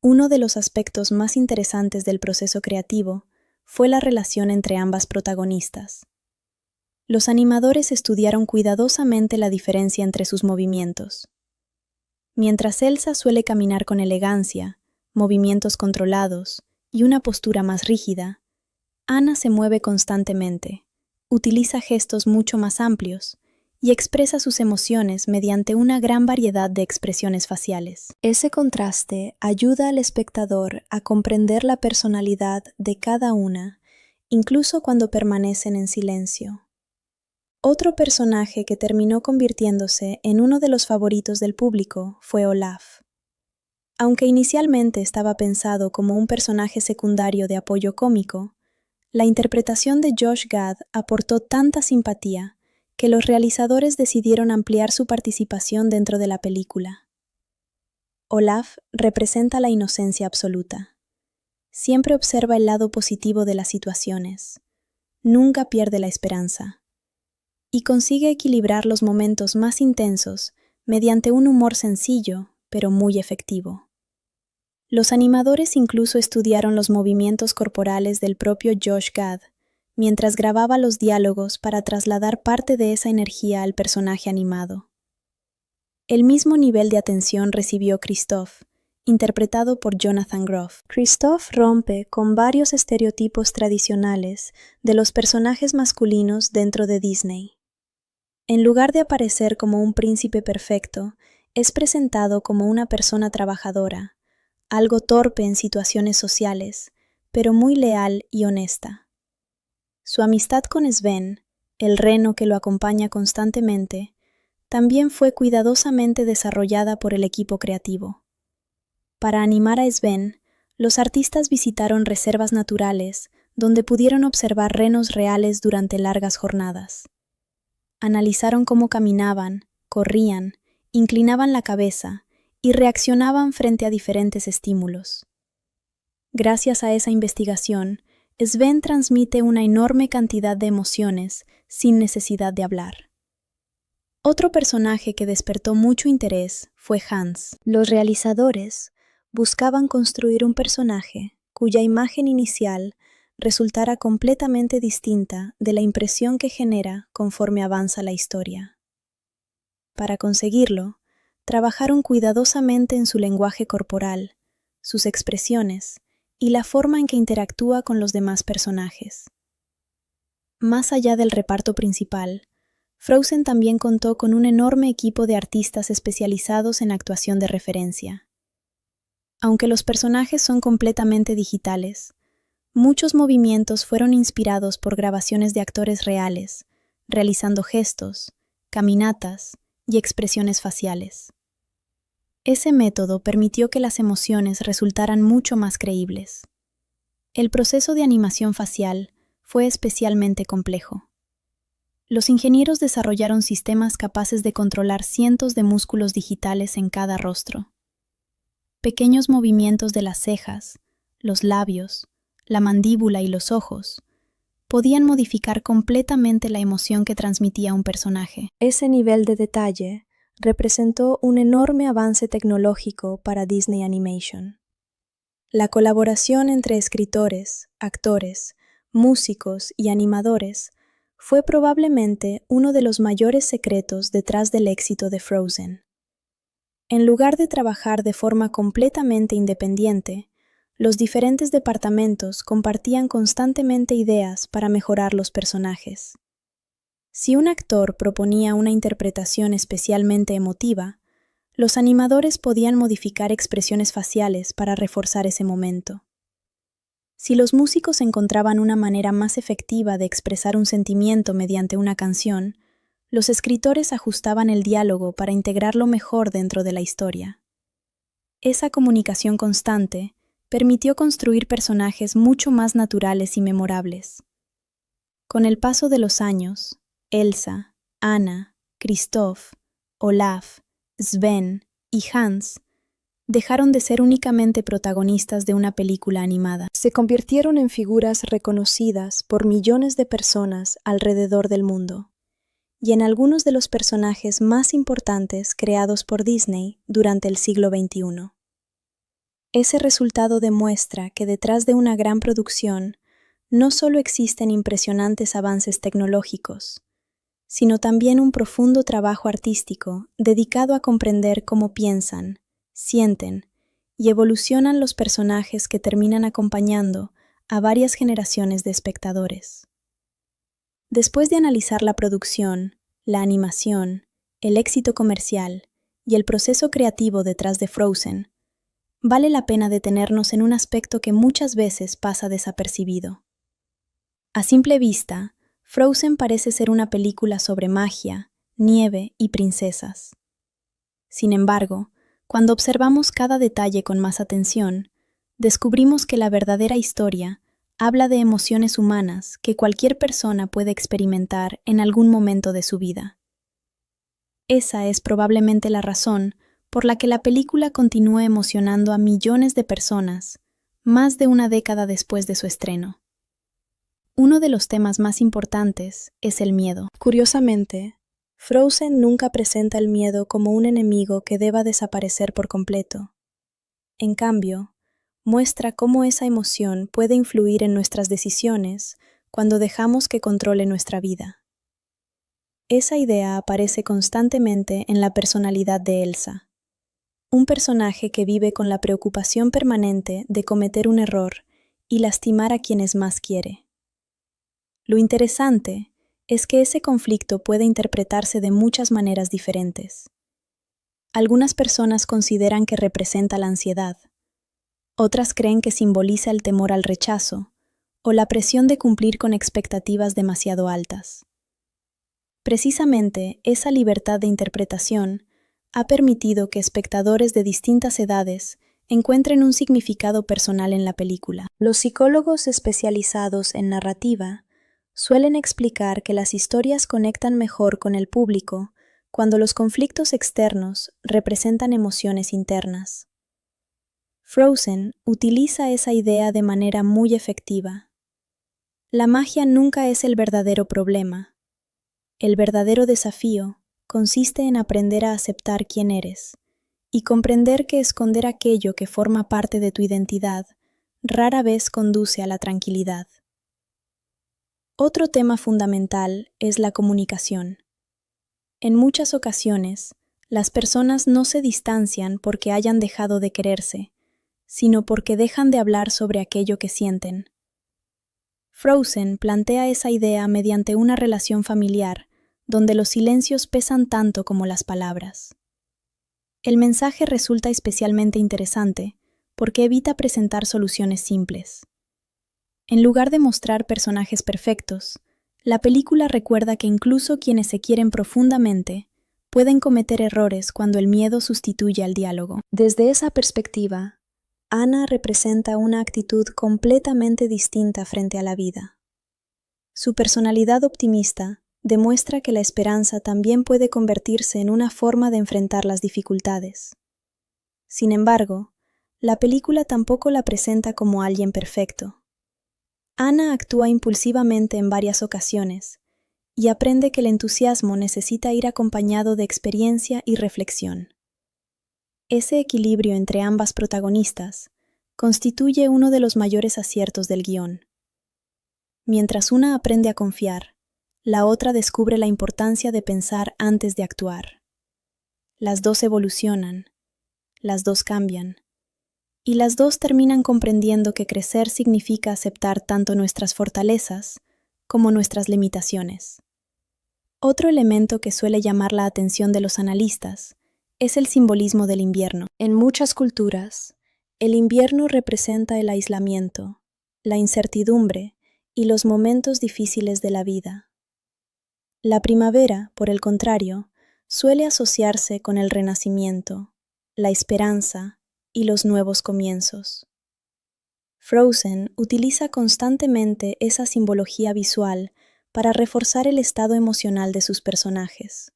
Uno de los aspectos más interesantes del proceso creativo fue la relación entre ambas protagonistas. Los animadores estudiaron cuidadosamente la diferencia entre sus movimientos. Mientras Elsa suele caminar con elegancia, movimientos controlados y una postura más rígida, Anna se mueve constantemente, utiliza gestos mucho más amplios y expresa sus emociones mediante una gran variedad de expresiones faciales. Ese contraste ayuda al espectador a comprender la personalidad de cada una, incluso cuando permanecen en silencio. Otro personaje que terminó convirtiéndose en uno de los favoritos del público fue Olaf. Aunque inicialmente estaba pensado como un personaje secundario de apoyo cómico, la interpretación de Josh Gad aportó tanta simpatía que los realizadores decidieron ampliar su participación dentro de la película. Olaf representa la inocencia absoluta. Siempre observa el lado positivo de las situaciones. Nunca pierde la esperanza. Y consigue equilibrar los momentos más intensos mediante un humor sencillo, pero muy efectivo. Los animadores incluso estudiaron los movimientos corporales del propio Josh Gad, mientras grababa los diálogos para trasladar parte de esa energía al personaje animado. El mismo nivel de atención recibió Kristoff, interpretado por Jonathan Groff. Kristoff rompe con varios estereotipos tradicionales de los personajes masculinos dentro de Disney. En lugar de aparecer como un príncipe perfecto, es presentado como una persona trabajadora, algo torpe en situaciones sociales, pero muy leal y honesta. Su amistad con Sven, el reno que lo acompaña constantemente, también fue cuidadosamente desarrollada por el equipo creativo. Para animar a Sven, los artistas visitaron reservas naturales donde pudieron observar renos reales durante largas jornadas. Analizaron cómo caminaban, corrían, inclinaban la cabeza y reaccionaban frente a diferentes estímulos. Gracias a esa investigación, Sven transmite una enorme cantidad de emociones sin necesidad de hablar. Otro personaje que despertó mucho interés fue Hans. Los realizadores buscaban construir un personaje cuya imagen inicial resultara completamente distinta de la impresión que genera conforme avanza la historia. Para conseguirlo, trabajaron cuidadosamente en su lenguaje corporal, sus expresiones y la forma en que interactúa con los demás personajes. Más allá del reparto principal, Frozen también contó con un enorme equipo de artistas especializados en actuación de referencia. Aunque los personajes son completamente digitales, muchos movimientos fueron inspirados por grabaciones de actores reales, realizando gestos, caminatas y expresiones faciales. Ese método permitió que las emociones resultaran mucho más creíbles. El proceso de animación facial fue especialmente complejo. Los ingenieros desarrollaron sistemas capaces de controlar cientos de músculos digitales en cada rostro. Pequeños movimientos de las cejas, los labios, la mandíbula y los ojos podían modificar completamente la emoción que transmitía un personaje. Ese nivel de detalle representó un enorme avance tecnológico para Disney Animation. La colaboración entre escritores, actores, músicos y animadores fue probablemente uno de los mayores secretos detrás del éxito de Frozen. En lugar de trabajar de forma completamente independiente, los diferentes departamentos compartían constantemente ideas para mejorar los personajes. Si un actor proponía una interpretación especialmente emotiva, los animadores podían modificar expresiones faciales para reforzar ese momento. Si los músicos encontraban una manera más efectiva de expresar un sentimiento mediante una canción, los escritores ajustaban el diálogo para integrarlo mejor dentro de la historia. Esa comunicación constante permitió construir personajes mucho más naturales y memorables. Con el paso de los años, Elsa, Anna, Kristoff, Olaf, Sven y Hans dejaron de ser únicamente protagonistas de una película animada. Se convirtieron en figuras reconocidas por millones de personas alrededor del mundo, y en algunos de los personajes más importantes creados por Disney durante el siglo XXI. Ese resultado demuestra que detrás de una gran producción no solo existen impresionantes avances tecnológicos, sino también un profundo trabajo artístico dedicado a comprender cómo piensan, sienten y evolucionan los personajes que terminan acompañando a varias generaciones de espectadores. Después de analizar la producción, la animación, el éxito comercial y el proceso creativo detrás de Frozen, vale la pena detenernos en un aspecto que muchas veces pasa desapercibido. A simple vista, Frozen parece ser una película sobre magia, nieve y princesas. Sin embargo, cuando observamos cada detalle con más atención, descubrimos que la verdadera historia habla de emociones humanas que cualquier persona puede experimentar en algún momento de su vida. Esa es probablemente la razón por la que la película continúa emocionando a millones de personas, más de una década después de su estreno. Uno de los temas más importantes es el miedo. Curiosamente, Frozen nunca presenta el miedo como un enemigo que deba desaparecer por completo. En cambio, muestra cómo esa emoción puede influir en nuestras decisiones cuando dejamos que controle nuestra vida. Esa idea aparece constantemente en la personalidad de Elsa, un personaje que vive con la preocupación permanente de cometer un error y lastimar a quienes más quiere. Lo interesante es que ese conflicto puede interpretarse de muchas maneras diferentes. Algunas personas consideran que representa la ansiedad, otras creen que simboliza el temor al rechazo o la presión de cumplir con expectativas demasiado altas. Precisamente esa libertad de interpretación ha permitido que espectadores de distintas edades encuentren un significado personal en la película. Los psicólogos especializados en narrativa suelen explicar que las historias conectan mejor con el público cuando los conflictos externos representan emociones internas. Frozen utiliza esa idea de manera muy efectiva. La magia nunca es el verdadero problema. El verdadero desafío consiste en aprender a aceptar quién eres y comprender que esconder aquello que forma parte de tu identidad rara vez conduce a la tranquilidad. Otro tema fundamental es la comunicación. En muchas ocasiones, las personas no se distancian porque hayan dejado de quererse, sino porque dejan de hablar sobre aquello que sienten. Frozen plantea esa idea mediante una relación familiar, donde los silencios pesan tanto como las palabras. El mensaje resulta especialmente interesante porque evita presentar soluciones simples. En lugar de mostrar personajes perfectos, la película recuerda que incluso quienes se quieren profundamente pueden cometer errores cuando el miedo sustituye al diálogo. Desde esa perspectiva, Anna representa una actitud completamente distinta frente a la vida. Su personalidad optimista demuestra que la esperanza también puede convertirse en una forma de enfrentar las dificultades. Sin embargo, la película tampoco la presenta como alguien perfecto. Anna actúa impulsivamente en varias ocasiones y aprende que el entusiasmo necesita ir acompañado de experiencia y reflexión. Ese equilibrio entre ambas protagonistas constituye uno de los mayores aciertos del guión. Mientras una aprende a confiar, la otra descubre la importancia de pensar antes de actuar. Las dos evolucionan, las dos cambian, y las dos terminan comprendiendo que crecer significa aceptar tanto nuestras fortalezas como nuestras limitaciones. Otro elemento que suele llamar la atención de los analistas es el simbolismo del invierno. En muchas culturas, el invierno representa el aislamiento, la incertidumbre y los momentos difíciles de la vida. La primavera, por el contrario, suele asociarse con el renacimiento, la esperanza y los nuevos comienzos. Frozen utiliza constantemente esa simbología visual para reforzar el estado emocional de sus personajes.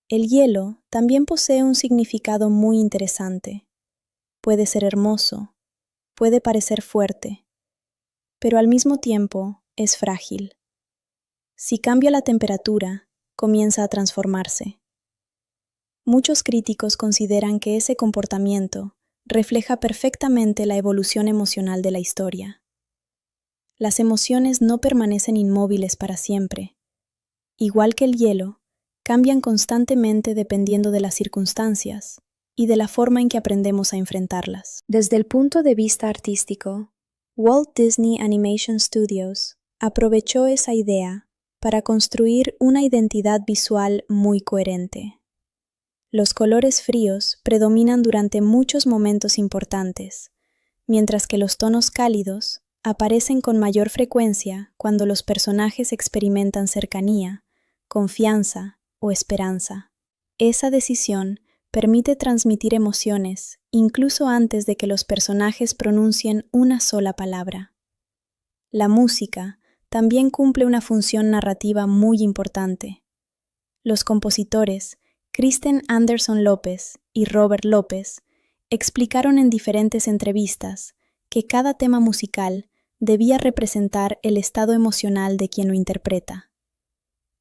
El hielo también posee un significado muy interesante. Puede ser hermoso, puede parecer fuerte, pero al mismo tiempo es frágil. Si cambia la temperatura, comienza a transformarse. Muchos críticos consideran que ese comportamiento refleja perfectamente la evolución emocional de la historia. Las emociones no permanecen inmóviles para siempre. Igual que el hielo, cambian constantemente dependiendo de las circunstancias y de la forma en que aprendemos a enfrentarlas. Desde el punto de vista artístico, Walt Disney Animation Studios aprovechó esa idea para construir una identidad visual muy coherente. Los colores fríos predominan durante muchos momentos importantes, mientras que los tonos cálidos aparecen con mayor frecuencia cuando los personajes experimentan cercanía, confianza o esperanza. Esa decisión permite transmitir emociones incluso antes de que los personajes pronuncien una sola palabra. La música también cumple una función narrativa muy importante. Los compositores Kristen Anderson Lopez y Robert Lopez explicaron en diferentes entrevistas que cada tema musical debía representar el estado emocional de quien lo interpreta.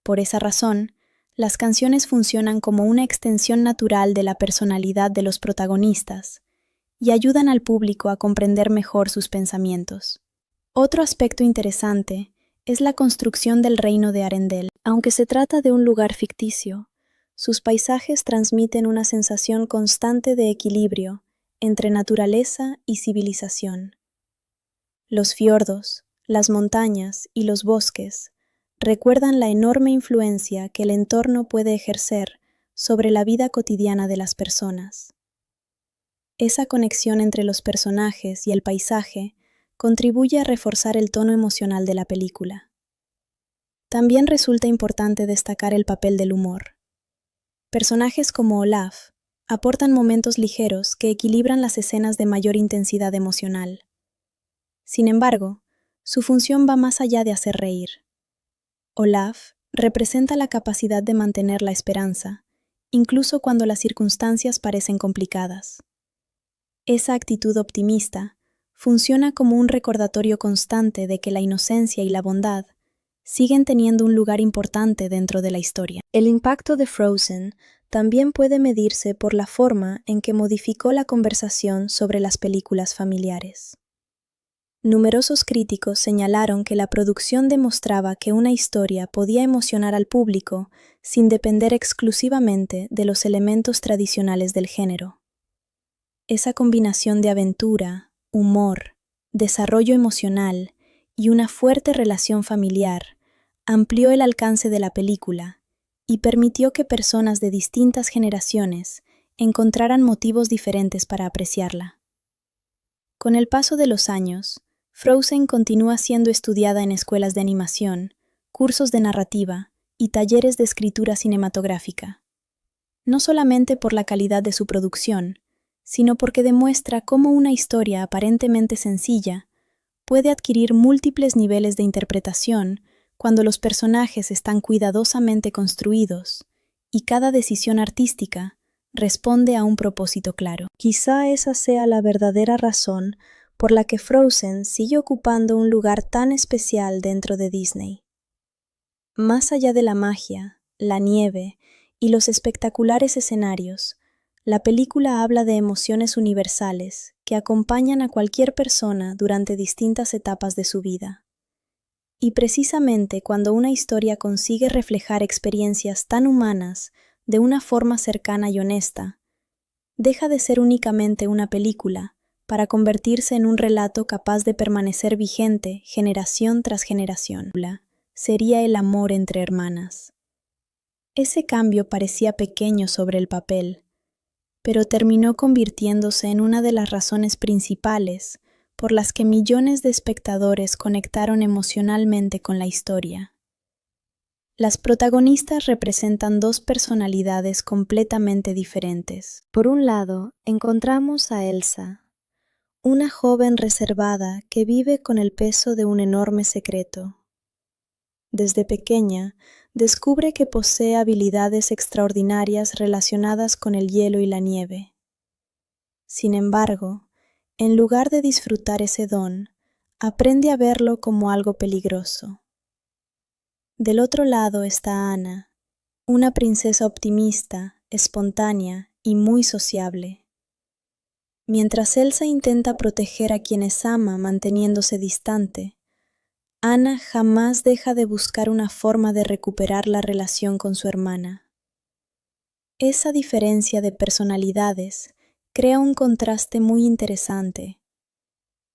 Por esa razón, las canciones funcionan como una extensión natural de la personalidad de los protagonistas y ayudan al público a comprender mejor sus pensamientos. Otro aspecto interesante es la construcción del reino de Arendelle. Aunque se trata de un lugar ficticio, sus paisajes transmiten una sensación constante de equilibrio entre naturaleza y civilización. Los fiordos, las montañas y los bosques recuerdan la enorme influencia que el entorno puede ejercer sobre la vida cotidiana de las personas. Esa conexión entre los personajes y el paisaje contribuye a reforzar el tono emocional de la película. También resulta importante destacar el papel del humor. Personajes como Olaf aportan momentos ligeros que equilibran las escenas de mayor intensidad emocional. Sin embargo, su función va más allá de hacer reír. Olaf representa la capacidad de mantener la esperanza, incluso cuando las circunstancias parecen complicadas. Esa actitud optimista funciona como un recordatorio constante de que la inocencia y la bondad siguen teniendo un lugar importante dentro de la historia. El impacto de Frozen también puede medirse por la forma en que modificó la conversación sobre las películas familiares. Numerosos críticos señalaron que la producción demostraba que una historia podía emocionar al público sin depender exclusivamente de los elementos tradicionales del género. Esa combinación de aventura, humor, desarrollo emocional y una fuerte relación familiar amplió el alcance de la película y permitió que personas de distintas generaciones encontraran motivos diferentes para apreciarla. Con el paso de los años, Frozen continúa siendo estudiada en escuelas de animación, cursos de narrativa y talleres de escritura cinematográfica, no solamente por la calidad de su producción, sino porque demuestra cómo una historia aparentemente sencilla puede adquirir múltiples niveles de interpretación cuando los personajes están cuidadosamente construidos y cada decisión artística responde a un propósito claro. Quizá esa sea la verdadera razón por la que Frozen sigue ocupando un lugar tan especial dentro de Disney. Más allá de la magia, la nieve y los espectaculares escenarios, la película habla de emociones universales que acompañan a cualquier persona durante distintas etapas de su vida. Y precisamente cuando una historia consigue reflejar experiencias tan humanas de una forma cercana y honesta, deja de ser únicamente una película para convertirse en un relato capaz de permanecer vigente generación tras generación. Sería el amor entre hermanas. Ese cambio parecía pequeño sobre el papel, pero terminó convirtiéndose en una de las razones principales por las que millones de espectadores conectaron emocionalmente con la historia. Las protagonistas representan dos personalidades completamente diferentes. Por un lado, encontramos a Elsa, una joven reservada que vive con el peso de un enorme secreto. desde pequeña, descubre que posee habilidades extraordinarias relacionadas con el hielo y la nieve. Sin embargo, en lugar de disfrutar ese don, aprende a verlo como algo peligroso. Del otro lado está Anna, una princesa optimista, espontánea y muy sociable. Mientras Elsa intenta proteger a quienes ama manteniéndose distante, Anna jamás deja de buscar una forma de recuperar la relación con su hermana. Esa diferencia de personalidades crea un contraste muy interesante.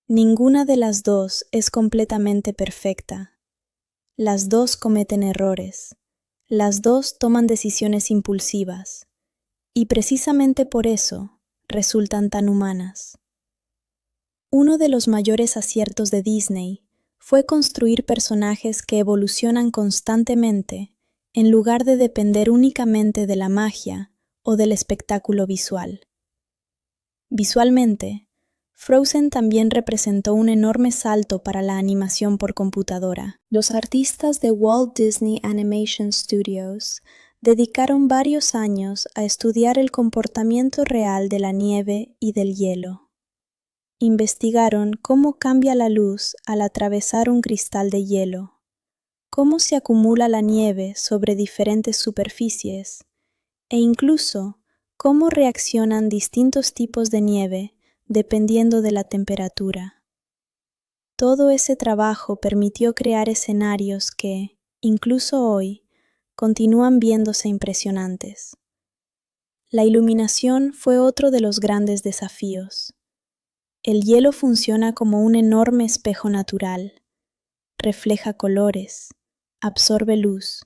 Ninguna de las dos es completamente perfecta. Las dos cometen errores. Las dos toman decisiones impulsivas. Y precisamente por eso resultan tan humanas. Uno de los mayores aciertos de Disney fue construir personajes que evolucionan constantemente en lugar de depender únicamente de la magia o del espectáculo visual. Visualmente, Frozen también representó un enorme salto para la animación por computadora. Los artistas de Walt Disney Animation Studios dedicaron varios años a estudiar el comportamiento real de la nieve y del hielo. Investigaron cómo cambia la luz al atravesar un cristal de hielo, cómo se acumula la nieve sobre diferentes superficies, e incluso cómo reaccionan distintos tipos de nieve dependiendo de la temperatura. Todo ese trabajo permitió crear escenarios que, incluso hoy, continúan viéndose impresionantes. La iluminación fue otro de los grandes desafíos. El hielo funciona como un enorme espejo natural, refleja colores, absorbe luz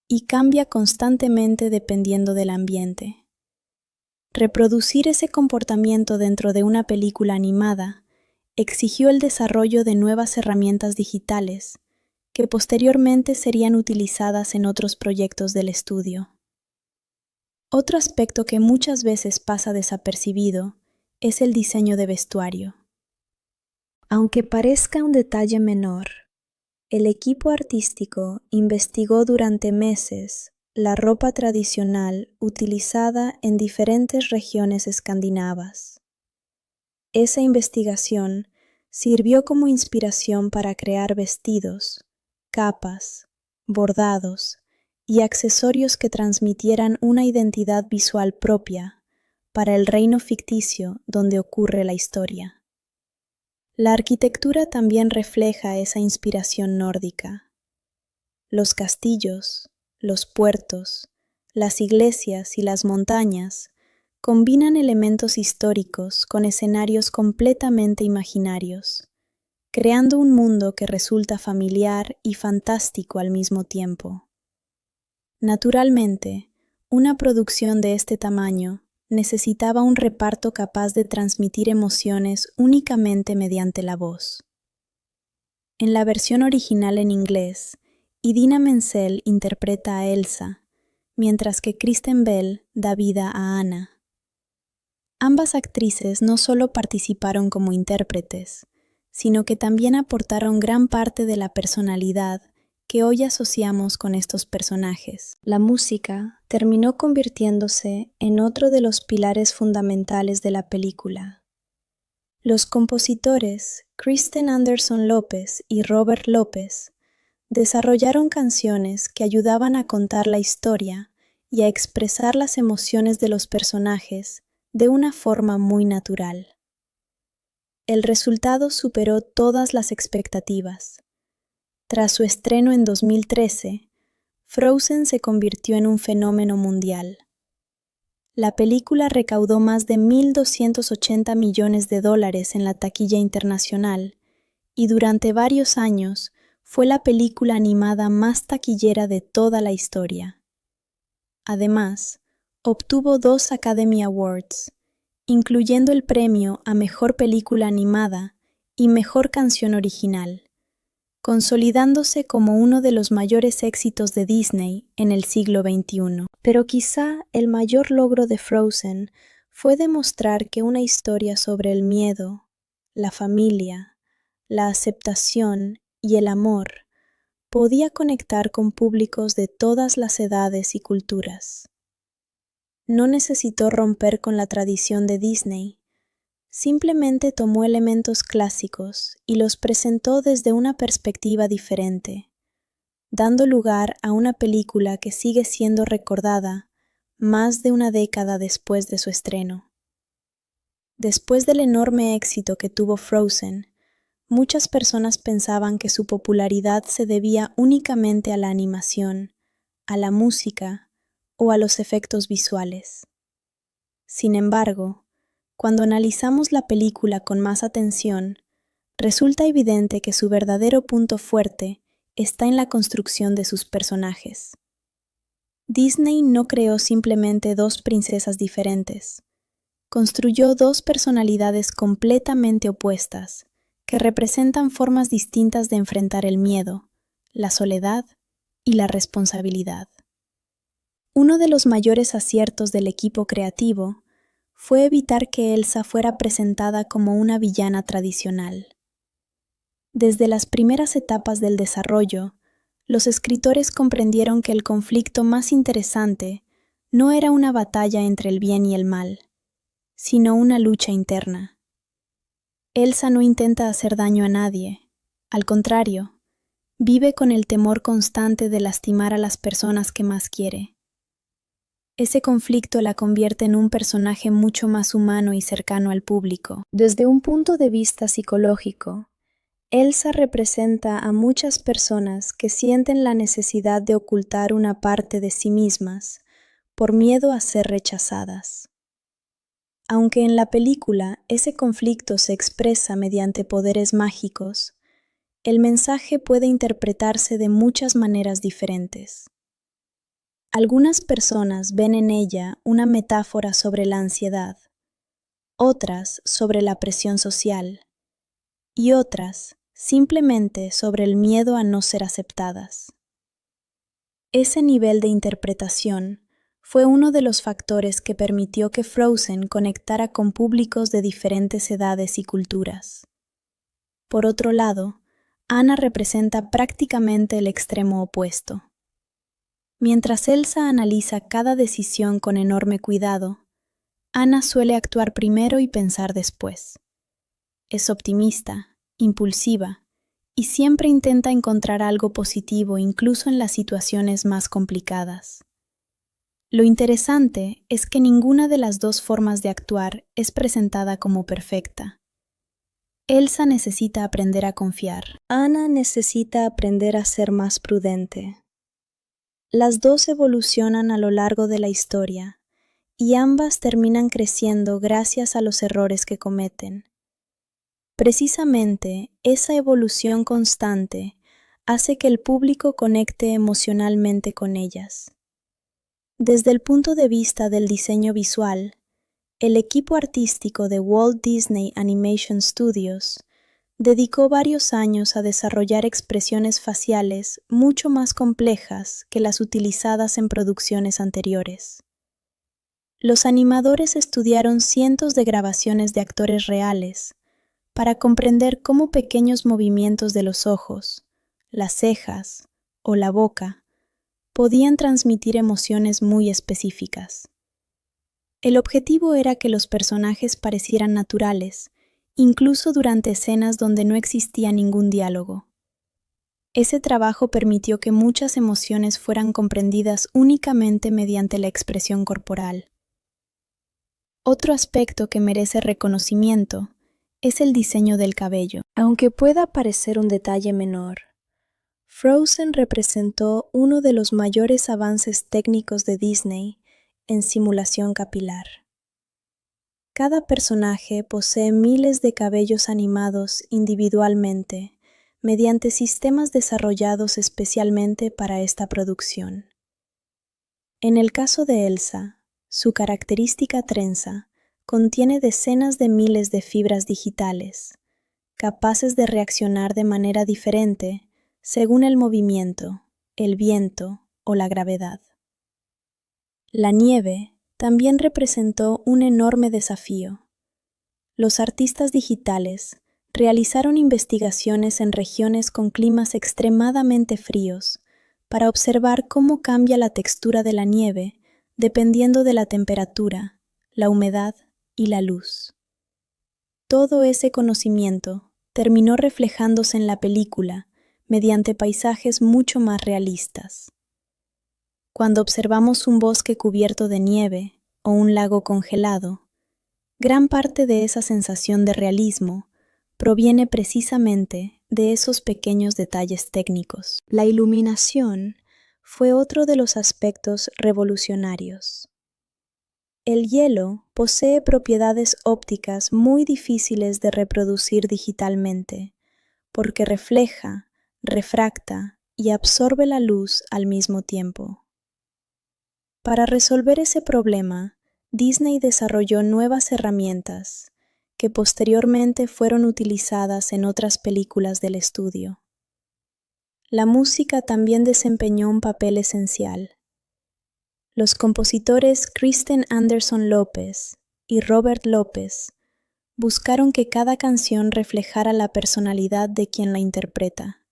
y cambia constantemente dependiendo del ambiente. Reproducir ese comportamiento dentro de una película animada exigió el desarrollo de nuevas herramientas digitales que posteriormente serían utilizadas en otros proyectos del estudio. Otro aspecto que muchas veces pasa desapercibido es el diseño de vestuario. Aunque parezca un detalle menor, el equipo artístico investigó durante meses la ropa tradicional utilizada en diferentes regiones escandinavas. Esa investigación sirvió como inspiración para crear vestidos, capas, bordados y accesorios que transmitieran una identidad visual propia para el reino ficticio donde ocurre la historia. La arquitectura también refleja esa inspiración nórdica. Los castillos, los puertos, las iglesias y las montañas combinan elementos históricos con escenarios completamente imaginarios, creando un mundo que resulta familiar y fantástico al mismo tiempo. Naturalmente, una producción de este tamaño necesitaba un reparto capaz de transmitir emociones únicamente mediante la voz. En la versión original en inglés, Idina Menzel interpreta a Elsa, mientras que Kristen Bell da vida a Anna. Ambas actrices no solo participaron como intérpretes, sino que también aportaron gran parte de la personalidad que hoy asociamos con estos personajes. La música terminó convirtiéndose en otro de los pilares fundamentales de la película. Los compositores Kristen Anderson Lopez y Robert Lopez desarrollaron canciones que ayudaban a contar la historia y a expresar las emociones de los personajes de una forma muy natural. El resultado superó todas las expectativas. Tras su estreno en 2013, Frozen se convirtió en un fenómeno mundial. La película recaudó más de $1.280 millones en la taquilla internacional y durante varios años fue la película animada más taquillera de toda la historia. Además, obtuvo 2 Academy Awards, incluyendo el premio a Mejor Película Animada y Mejor Canción Original, consolidándose como uno de los mayores éxitos de Disney en el siglo XXI. Pero quizá el mayor logro de Frozen fue demostrar que una historia sobre el miedo, la familia, la aceptación y el amor podía conectar con públicos de todas las edades y culturas. No necesitó romper con la tradición de Disney, simplemente tomó elementos clásicos y los presentó desde una perspectiva diferente, dando lugar a una película que sigue siendo recordada más de una década después de su estreno. Después del enorme éxito que tuvo Frozen, muchas personas pensaban que su popularidad se debía únicamente a la animación, a la música o a los efectos visuales. Sin embargo, cuando analizamos la película con más atención, resulta evidente que su verdadero punto fuerte está en la construcción de sus personajes. Disney no creó simplemente dos princesas diferentes, construyó dos personalidades completamente opuestas, que representan formas distintas de enfrentar el miedo, la soledad y la responsabilidad. Uno de los mayores aciertos del equipo creativo fue evitar que Elsa fuera presentada como una villana tradicional. Desde las primeras etapas del desarrollo, los escritores comprendieron que el conflicto más interesante no era una batalla entre el bien y el mal, sino una lucha interna. Elsa no intenta hacer daño a nadie, al contrario, vive con el temor constante de lastimar a las personas que más quiere. Ese conflicto la convierte en un personaje mucho más humano y cercano al público. Desde un punto de vista psicológico, Elsa representa a muchas personas que sienten la necesidad de ocultar una parte de sí mismas por miedo a ser rechazadas. Aunque en la película ese conflicto se expresa mediante poderes mágicos, el mensaje puede interpretarse de muchas maneras diferentes. Algunas personas ven en ella una metáfora sobre la ansiedad, otras sobre la presión social, y otras simplemente sobre el miedo a no ser aceptadas. Ese nivel de interpretación fue uno de los factores que permitió que Frozen conectara con públicos de diferentes edades y culturas. Por otro lado, Anna representa prácticamente el extremo opuesto. Mientras Elsa analiza cada decisión con enorme cuidado, Anna suele actuar primero y pensar después. Es optimista, impulsiva, y siempre intenta encontrar algo positivo incluso en las situaciones más complicadas. Lo interesante es que ninguna de las dos formas de actuar es presentada como perfecta. Elsa necesita aprender a confiar. Anna necesita aprender a ser más prudente. Las dos evolucionan a lo largo de la historia, y ambas terminan creciendo gracias a los errores que cometen. Precisamente, esa evolución constante hace que el público conecte emocionalmente con ellas. Desde el punto de vista del diseño visual, el equipo artístico de Walt Disney Animation Studios dedicó varios años a desarrollar expresiones faciales mucho más complejas que las utilizadas en producciones anteriores. Los animadores estudiaron cientos de grabaciones de actores reales para comprender cómo pequeños movimientos de los ojos, las cejas o la boca podían transmitir emociones muy específicas. El objetivo era que los personajes parecieran naturales, incluso durante escenas donde no existía ningún diálogo. Ese trabajo permitió que muchas emociones fueran comprendidas únicamente mediante la expresión corporal. Otro aspecto que merece reconocimiento es el diseño del cabello. Aunque pueda parecer un detalle menor, Frozen representó uno de los mayores avances técnicos de Disney en simulación capilar. Cada personaje posee miles de cabellos animados individualmente mediante sistemas desarrollados especialmente para esta producción. En el caso de Elsa, su característica trenza contiene decenas de miles de fibras digitales, capaces de reaccionar de manera diferente según el movimiento, el viento o la gravedad. La nieve también representó un enorme desafío. Los artistas digitales realizaron investigaciones en regiones con climas extremadamente fríos para observar cómo cambia la textura de la nieve dependiendo de la temperatura, la humedad y la luz. Todo ese conocimiento terminó reflejándose en la película mediante paisajes mucho más realistas. Cuando observamos un bosque cubierto de nieve o un lago congelado, gran parte de esa sensación de realismo proviene precisamente de esos pequeños detalles técnicos. La iluminación fue otro de los aspectos revolucionarios. El hielo posee propiedades ópticas muy difíciles de reproducir digitalmente, porque refleja, refracta y absorbe la luz al mismo tiempo. Para resolver ese problema, Disney desarrolló nuevas herramientas que posteriormente fueron utilizadas en otras películas del estudio. La música también desempeñó un papel esencial. Los compositores Kristen Anderson Lopez y Robert Lopez buscaron que cada canción reflejara la personalidad de quien la interpreta.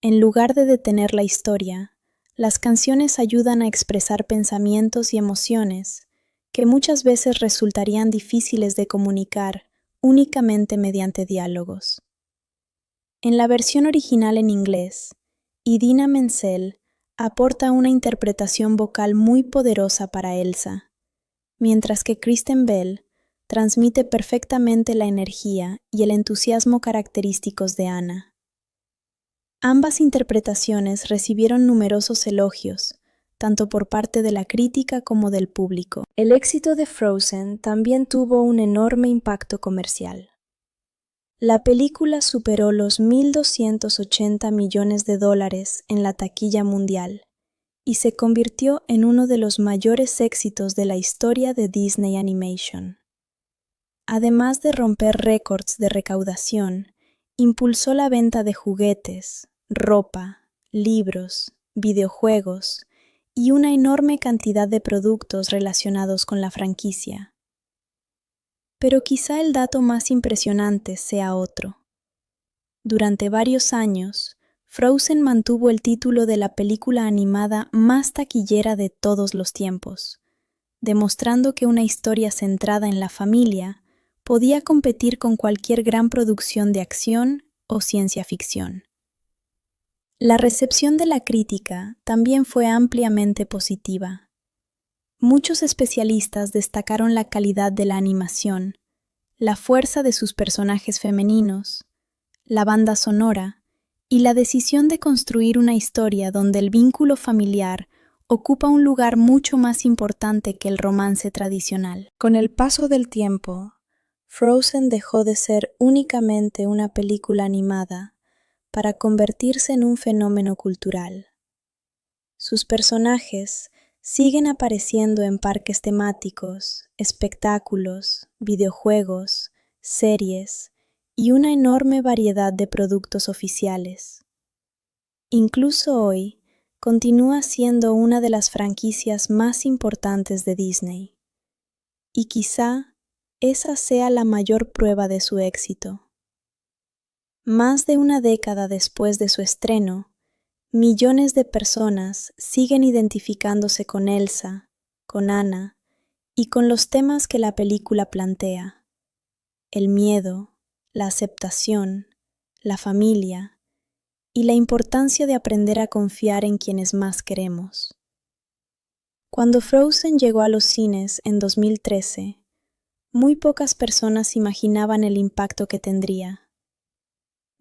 En lugar de detener la historia, las canciones ayudan a expresar pensamientos y emociones que muchas veces resultarían difíciles de comunicar únicamente mediante diálogos. En la versión original en inglés, Idina Menzel aporta una interpretación vocal muy poderosa para Elsa, mientras que Kristen Bell transmite perfectamente la energía y el entusiasmo característicos de Anna. Ambas interpretaciones recibieron numerosos elogios, tanto por parte de la crítica como del público. El éxito de Frozen también tuvo un enorme impacto comercial. La película superó los $1.280 millones en la taquilla mundial y se convirtió en uno de los mayores éxitos de la historia de Disney Animation. Además de romper récords de recaudación, impulsó la venta de juguetes, ropa, libros, videojuegos y una enorme cantidad de productos relacionados con la franquicia. Pero quizá el dato más impresionante sea otro. Durante varios años, Frozen mantuvo el título de la película animada más taquillera de todos los tiempos, demostrando que una historia centrada en la familia podía competir con cualquier gran producción de acción o ciencia ficción. La recepción de la crítica también fue ampliamente positiva. Muchos especialistas destacaron la calidad de la animación, la fuerza de sus personajes femeninos, la banda sonora y la decisión de construir una historia donde el vínculo familiar ocupa un lugar mucho más importante que el romance tradicional. Con el paso del tiempo, Frozen dejó de ser únicamente una película animada para convertirse en un fenómeno cultural. Sus personajes siguen apareciendo en parques temáticos, espectáculos, videojuegos, series y una enorme variedad de productos oficiales. Incluso hoy, continúa siendo una de las franquicias más importantes de Disney. Y quizá esa sea la mayor prueba de su éxito. Más de una década después de su estreno, millones de personas siguen identificándose con Elsa, con Anna y con los temas que la película plantea: el miedo, la aceptación, la familia y la importancia de aprender a confiar en quienes más queremos. Cuando Frozen llegó a los cines en 2013, muy pocas personas imaginaban el impacto que tendría.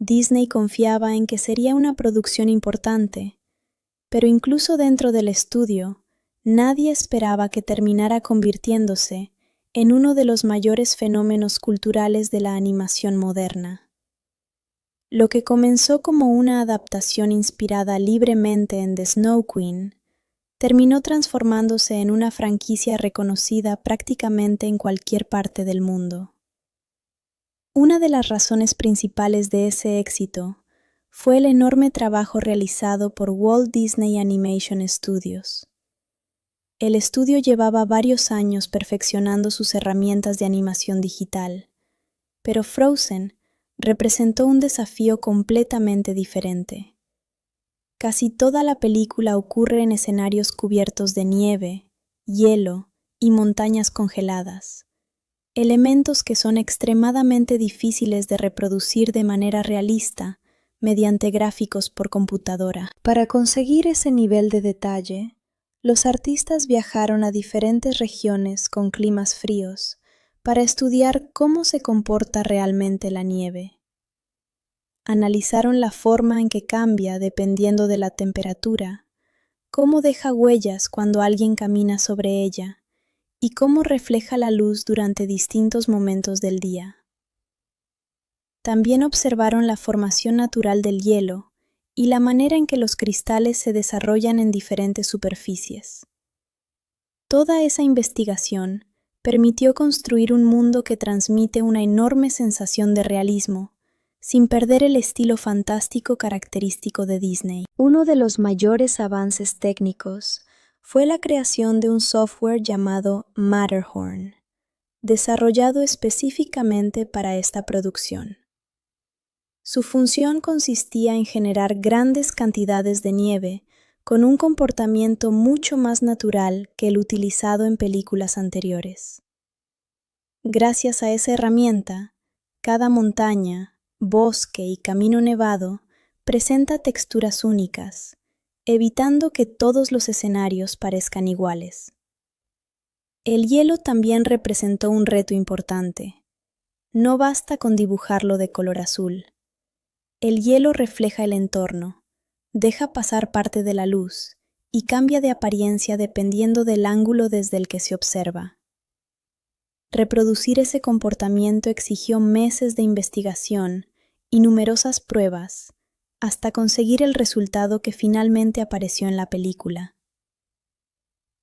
Disney confiaba en que sería una producción importante, pero incluso dentro del estudio, nadie esperaba que terminara convirtiéndose en uno de los mayores fenómenos culturales de la animación moderna. Lo que comenzó como una adaptación inspirada libremente en The Snow Queen, terminó transformándose en una franquicia reconocida prácticamente en cualquier parte del mundo. Una de las razones principales de ese éxito fue el enorme trabajo realizado por Walt Disney Animation Studios. El estudio llevaba varios años perfeccionando sus herramientas de animación digital, pero Frozen representó un desafío completamente diferente. Casi toda la película ocurre en escenarios cubiertos de nieve, hielo y montañas congeladas, elementos que son extremadamente difíciles de reproducir de manera realista mediante gráficos por computadora. Para conseguir ese nivel de detalle, los artistas viajaron a diferentes regiones con climas fríos para estudiar cómo se comporta realmente la nieve. Analizaron la forma en que cambia dependiendo de la temperatura, cómo deja huellas cuando alguien camina sobre ella y cómo refleja la luz durante distintos momentos del día. También observaron la formación natural del hielo y la manera en que los cristales se desarrollan en diferentes superficies. Toda esa investigación permitió construir un mundo que transmite una enorme sensación de realismo, sin perder el estilo fantástico característico de Disney. Uno de los mayores avances técnicos fue la creación de un software llamado Matterhorn, desarrollado específicamente para esta producción. Su función consistía en generar grandes cantidades de nieve con un comportamiento mucho más natural que el utilizado en películas anteriores. Gracias a esa herramienta, cada montaña, bosque y camino nevado presenta texturas únicas, evitando que todos los escenarios parezcan iguales. El hielo también representó un reto importante. No basta con dibujarlo de color azul. El hielo refleja el entorno, deja pasar parte de la luz y cambia de apariencia dependiendo del ángulo desde el que se observa. Reproducir ese comportamiento exigió meses de investigación y numerosas pruebas, hasta conseguir el resultado que finalmente apareció en la película.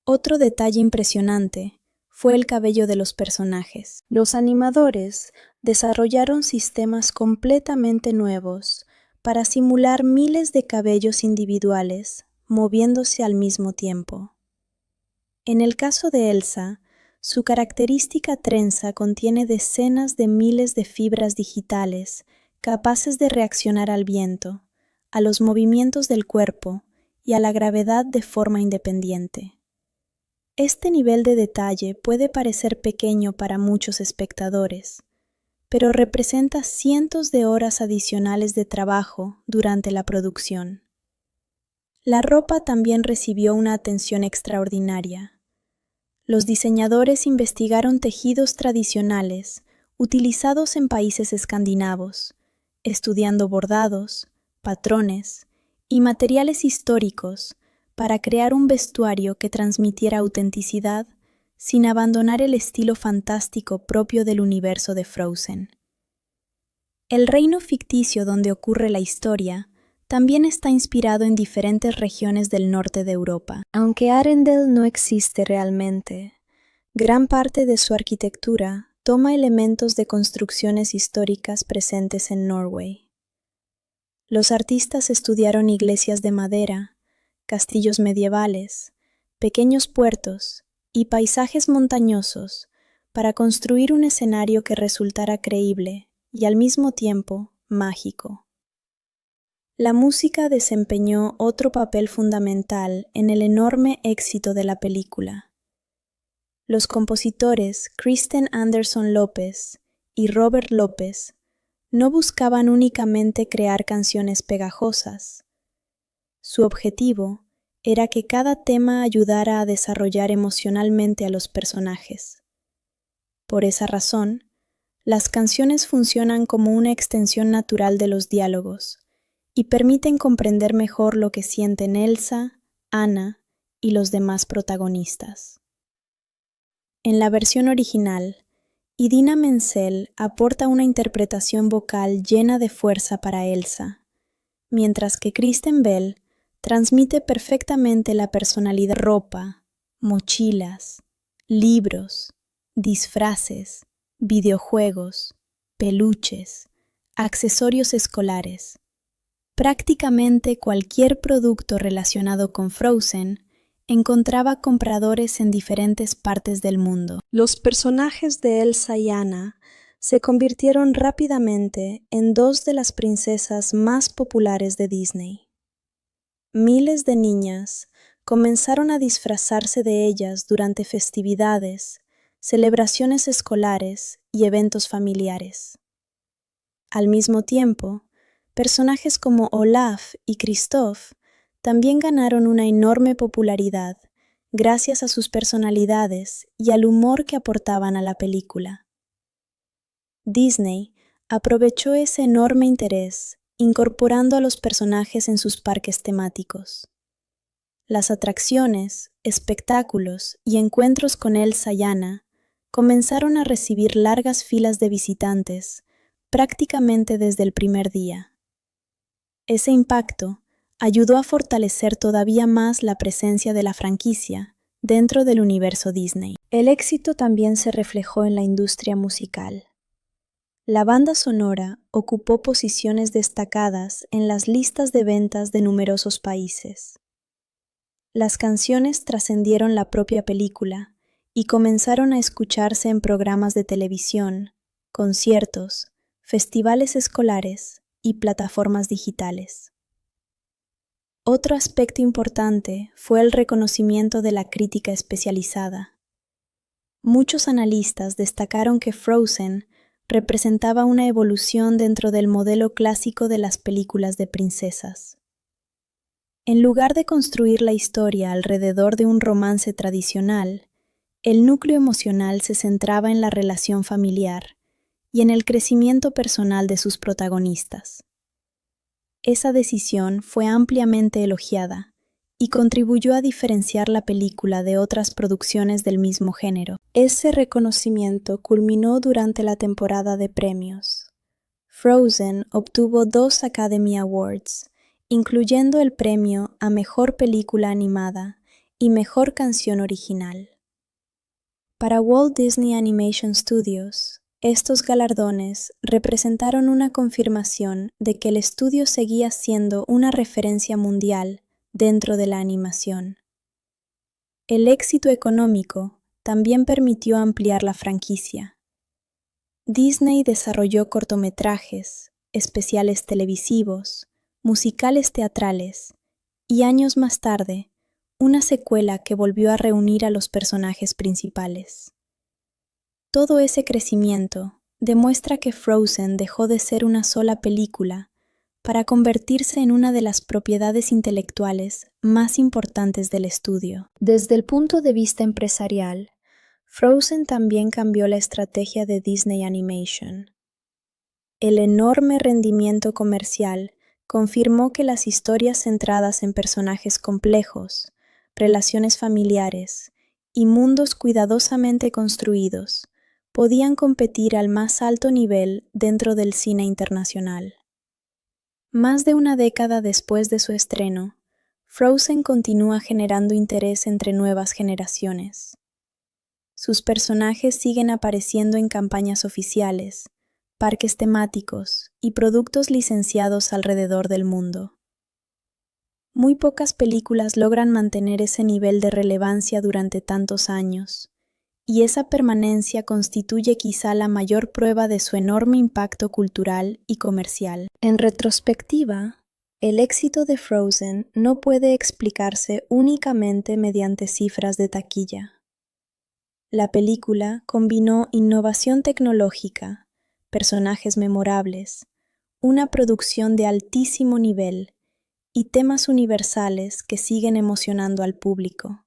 Otro detalle impresionante fue el cabello de los personajes. Los animadores desarrollaron sistemas completamente nuevos para simular miles de cabellos individuales moviéndose al mismo tiempo. En el caso de Elsa, su característica trenza contiene decenas de miles de fibras digitales capaces de reaccionar al viento, a los movimientos del cuerpo y a la gravedad de forma independiente. Este nivel de detalle puede parecer pequeño para muchos espectadores, pero representa cientos de horas adicionales de trabajo durante la producción. La ropa también recibió una atención extraordinaria. Los diseñadores investigaron tejidos tradicionales utilizados en países escandinavos, estudiando bordados, patrones y materiales históricos para crear un vestuario que transmitiera autenticidad sin abandonar el estilo fantástico propio del universo de Frozen. El reino ficticio donde ocurre la historia también está inspirado en diferentes regiones del norte de Europa. Aunque Arendelle no existe realmente, gran parte de su arquitectura toma elementos de construcciones históricas presentes en Norway. Los artistas estudiaron iglesias de madera, castillos medievales, pequeños puertos y paisajes montañosos para construir un escenario que resultara creíble y al mismo tiempo mágico. La música desempeñó otro papel fundamental en el enorme éxito de la película. Los compositores Kristen Anderson Lopez y Robert Lopez no buscaban únicamente crear canciones pegajosas. Su objetivo era que cada tema ayudara a desarrollar emocionalmente a los personajes. Por esa razón, las canciones funcionan como una extensión natural de los diálogos y permiten comprender mejor lo que sienten Elsa, Anna y los demás protagonistas. En la versión original, Idina Menzel aporta una interpretación vocal llena de fuerza para Elsa, mientras que Kristen Bell transmite perfectamente la personalidad. Ropa, mochilas, libros, disfraces, videojuegos, peluches, accesorios escolares. Prácticamente cualquier producto relacionado con Frozen encontraba compradores en diferentes partes del mundo. Los personajes de Elsa y Anna se convirtieron rápidamente en dos de las princesas más populares de Disney. Miles de niñas comenzaron a disfrazarse de ellas durante festividades, celebraciones escolares y eventos familiares. Al mismo tiempo, personajes como Olaf y Kristoff también ganaron una enorme popularidad gracias a sus personalidades y al humor que aportaban a la película. Disney aprovechó ese enorme interés incorporando a los personajes en sus parques temáticos. Las atracciones, espectáculos y encuentros con Elsa y Anna comenzaron a recibir largas filas de visitantes prácticamente desde el primer día. Ese impacto ayudó a fortalecer todavía más la presencia de la franquicia dentro del universo Disney. El éxito también se reflejó en la industria musical. La banda sonora ocupó posiciones destacadas en las listas de ventas de numerosos países. Las canciones trascendieron la propia película y comenzaron a escucharse en programas de televisión, conciertos, festivales escolares y plataformas digitales. Otro aspecto importante fue el reconocimiento de la crítica especializada. Muchos analistas destacaron que Frozen representaba una evolución dentro del modelo clásico de las películas de princesas. En lugar de construir la historia alrededor de un romance tradicional, el núcleo emocional se centraba en la relación familiar y en el crecimiento personal de sus protagonistas. Esa decisión fue ampliamente elogiada y contribuyó a diferenciar la película de otras producciones del mismo género. Ese reconocimiento culminó durante la temporada de premios. Frozen obtuvo 2 Academy Awards, incluyendo el premio a Mejor Película Animada y Mejor Canción Original. Para Walt Disney Animation Studios, estos galardones representaron una confirmación de que el estudio seguía siendo una referencia mundial dentro de la animación. El éxito económico también permitió ampliar la franquicia. Disney desarrolló cortometrajes, especiales televisivos, musicales teatrales y años más tarde, una secuela que volvió a reunir a los personajes principales. Todo ese crecimiento demuestra que Frozen dejó de ser una sola película para convertirse en una de las propiedades intelectuales más importantes del estudio. Desde el punto de vista empresarial, Frozen también cambió la estrategia de Disney Animation. El enorme rendimiento comercial confirmó que las historias centradas en personajes complejos, relaciones familiares y mundos cuidadosamente construidos podían competir al más alto nivel dentro del cine internacional. Más de una década después de su estreno, Frozen continúa generando interés entre nuevas generaciones. Sus personajes siguen apareciendo en campañas oficiales, parques temáticos y productos licenciados alrededor del mundo. Muy pocas películas logran mantener ese nivel de relevancia durante tantos años, y esa permanencia constituye quizá la mayor prueba de su enorme impacto cultural y comercial. En retrospectiva, el éxito de Frozen no puede explicarse únicamente mediante cifras de taquilla. La película combinó innovación tecnológica, personajes memorables, una producción de altísimo nivel y temas universales que siguen emocionando al público.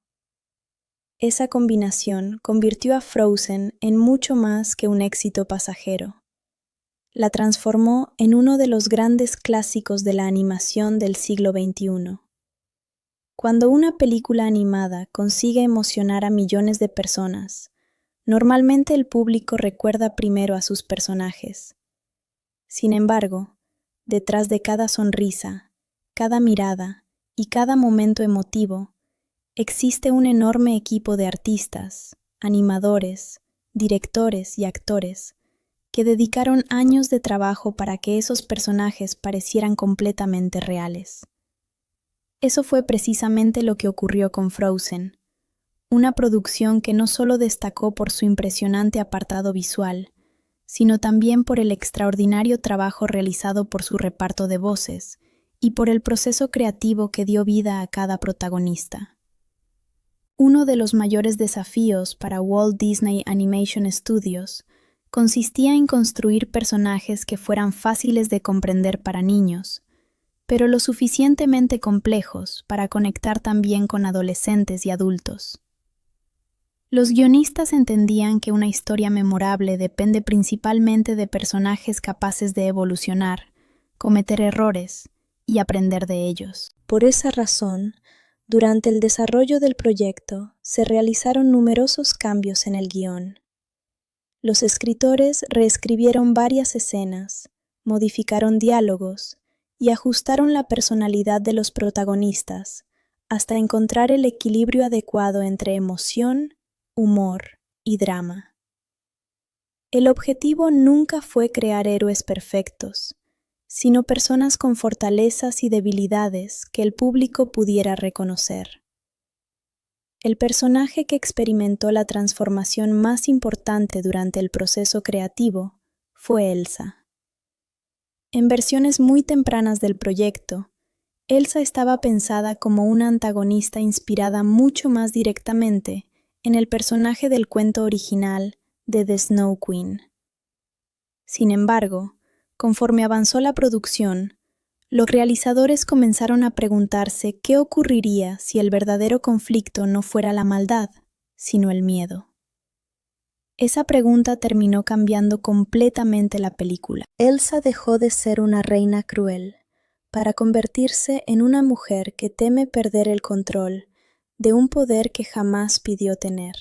Esa combinación convirtió a Frozen en mucho más que un éxito pasajero. La transformó en uno de los grandes clásicos de la animación del siglo XXI. Cuando una película animada consigue emocionar a millones de personas, normalmente el público recuerda primero a sus personajes. Sin embargo, detrás de cada sonrisa, cada mirada y cada momento emotivo, existe un enorme equipo de artistas, animadores, directores y actores que dedicaron años de trabajo para que esos personajes parecieran completamente reales. Eso fue precisamente lo que ocurrió con Frozen, una producción que no solo destacó por su impresionante apartado visual, sino también por el extraordinario trabajo realizado por su reparto de voces y por el proceso creativo que dio vida a cada protagonista. Uno de los mayores desafíos para Walt Disney Animation Studios consistía en construir personajes que fueran fáciles de comprender para niños, pero lo suficientemente complejos para conectar también con adolescentes y adultos. Los guionistas entendían que una historia memorable depende principalmente de personajes capaces de evolucionar, cometer errores y aprender de ellos. Por esa razón, durante el desarrollo del proyecto, se realizaron numerosos cambios en el guión. Los escritores reescribieron varias escenas, modificaron diálogos y ajustaron la personalidad de los protagonistas hasta encontrar el equilibrio adecuado entre emoción, humor y drama. El objetivo nunca fue crear héroes perfectos, sino personas con fortalezas y debilidades que el público pudiera reconocer. El personaje que experimentó la transformación más importante durante el proceso creativo fue Elsa. En versiones muy tempranas del proyecto, Elsa estaba pensada como una antagonista inspirada mucho más directamente en el personaje del cuento original de The Snow Queen. Sin embargo, conforme avanzó la producción, los realizadores comenzaron a preguntarse qué ocurriría si el verdadero conflicto no fuera la maldad, sino el miedo. Esa pregunta terminó cambiando completamente la película. Elsa dejó de ser una reina cruel para convertirse en una mujer que teme perder el control de un poder que jamás pidió tener.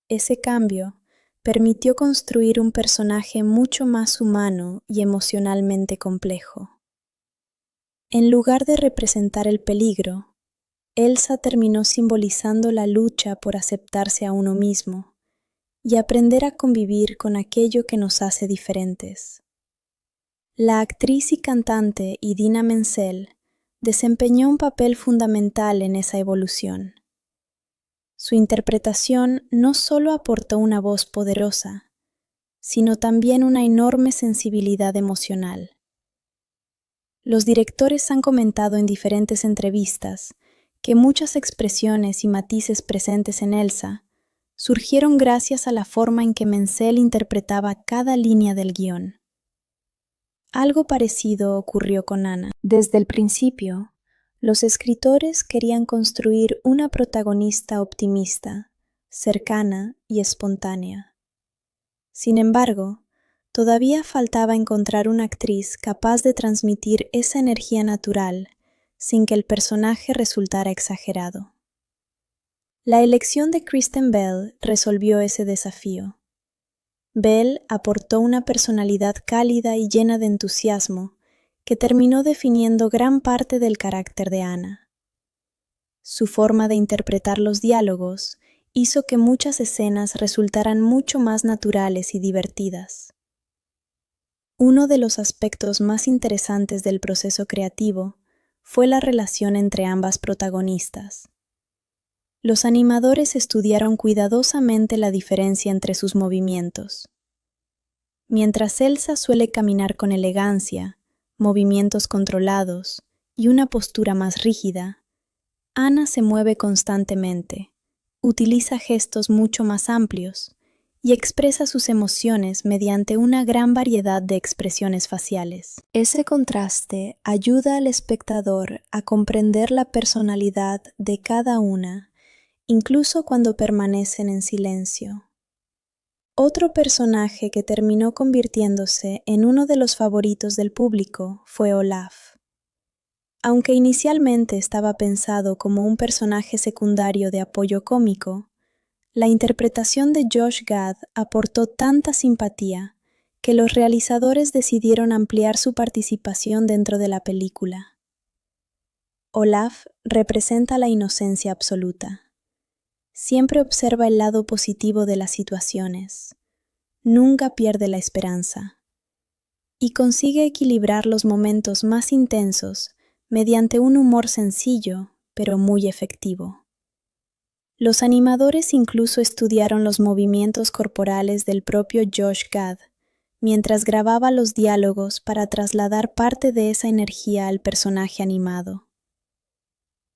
Ese cambio permitió construir un personaje mucho más humano y emocionalmente complejo. En lugar de representar el peligro, Elsa terminó simbolizando la lucha por aceptarse a uno mismo y aprender a convivir con aquello que nos hace diferentes. La actriz y cantante Idina Menzel desempeñó un papel fundamental en esa evolución. Su interpretación no solo aportó una voz poderosa, sino también una enorme sensibilidad emocional. Los directores han comentado en diferentes entrevistas que muchas expresiones y matices presentes en Elsa surgieron gracias a la forma en que Menzel interpretaba cada línea del guión. Algo parecido ocurrió con Anna. Desde el principio, los escritores querían construir una protagonista optimista, cercana y espontánea. Sin embargo, todavía faltaba encontrar una actriz capaz de transmitir esa energía natural sin que el personaje resultara exagerado. La elección de Kristen Bell resolvió ese desafío. Bell aportó una personalidad cálida y llena de entusiasmo que terminó definiendo gran parte del carácter de Anna. Su forma de interpretar los diálogos hizo que muchas escenas resultaran mucho más naturales y divertidas. Uno de los aspectos más interesantes del proceso creativo fue la relación entre ambas protagonistas. Los animadores estudiaron cuidadosamente la diferencia entre sus movimientos. Mientras Elsa suele caminar con elegancia, movimientos controlados y una postura más rígida, Anna se mueve constantemente, utiliza gestos mucho más amplios y expresa sus emociones mediante una gran variedad de expresiones faciales. Ese contraste ayuda al espectador a comprender la personalidad de cada una, incluso cuando permanecen en silencio. Otro personaje que terminó convirtiéndose en uno de los favoritos del público fue Olaf. Aunque inicialmente estaba pensado como un personaje secundario de apoyo cómico, la interpretación de Josh Gad aportó tanta simpatía que los realizadores decidieron ampliar su participación dentro de la película. Olaf representa la inocencia absoluta. Siempre observa el lado positivo de las situaciones. Nunca pierde la esperanza. Y consigue equilibrar los momentos más intensos mediante un humor sencillo, pero muy efectivo. Los animadores incluso estudiaron los movimientos corporales del propio Josh Gad, mientras grababa los diálogos para trasladar parte de esa energía al personaje animado.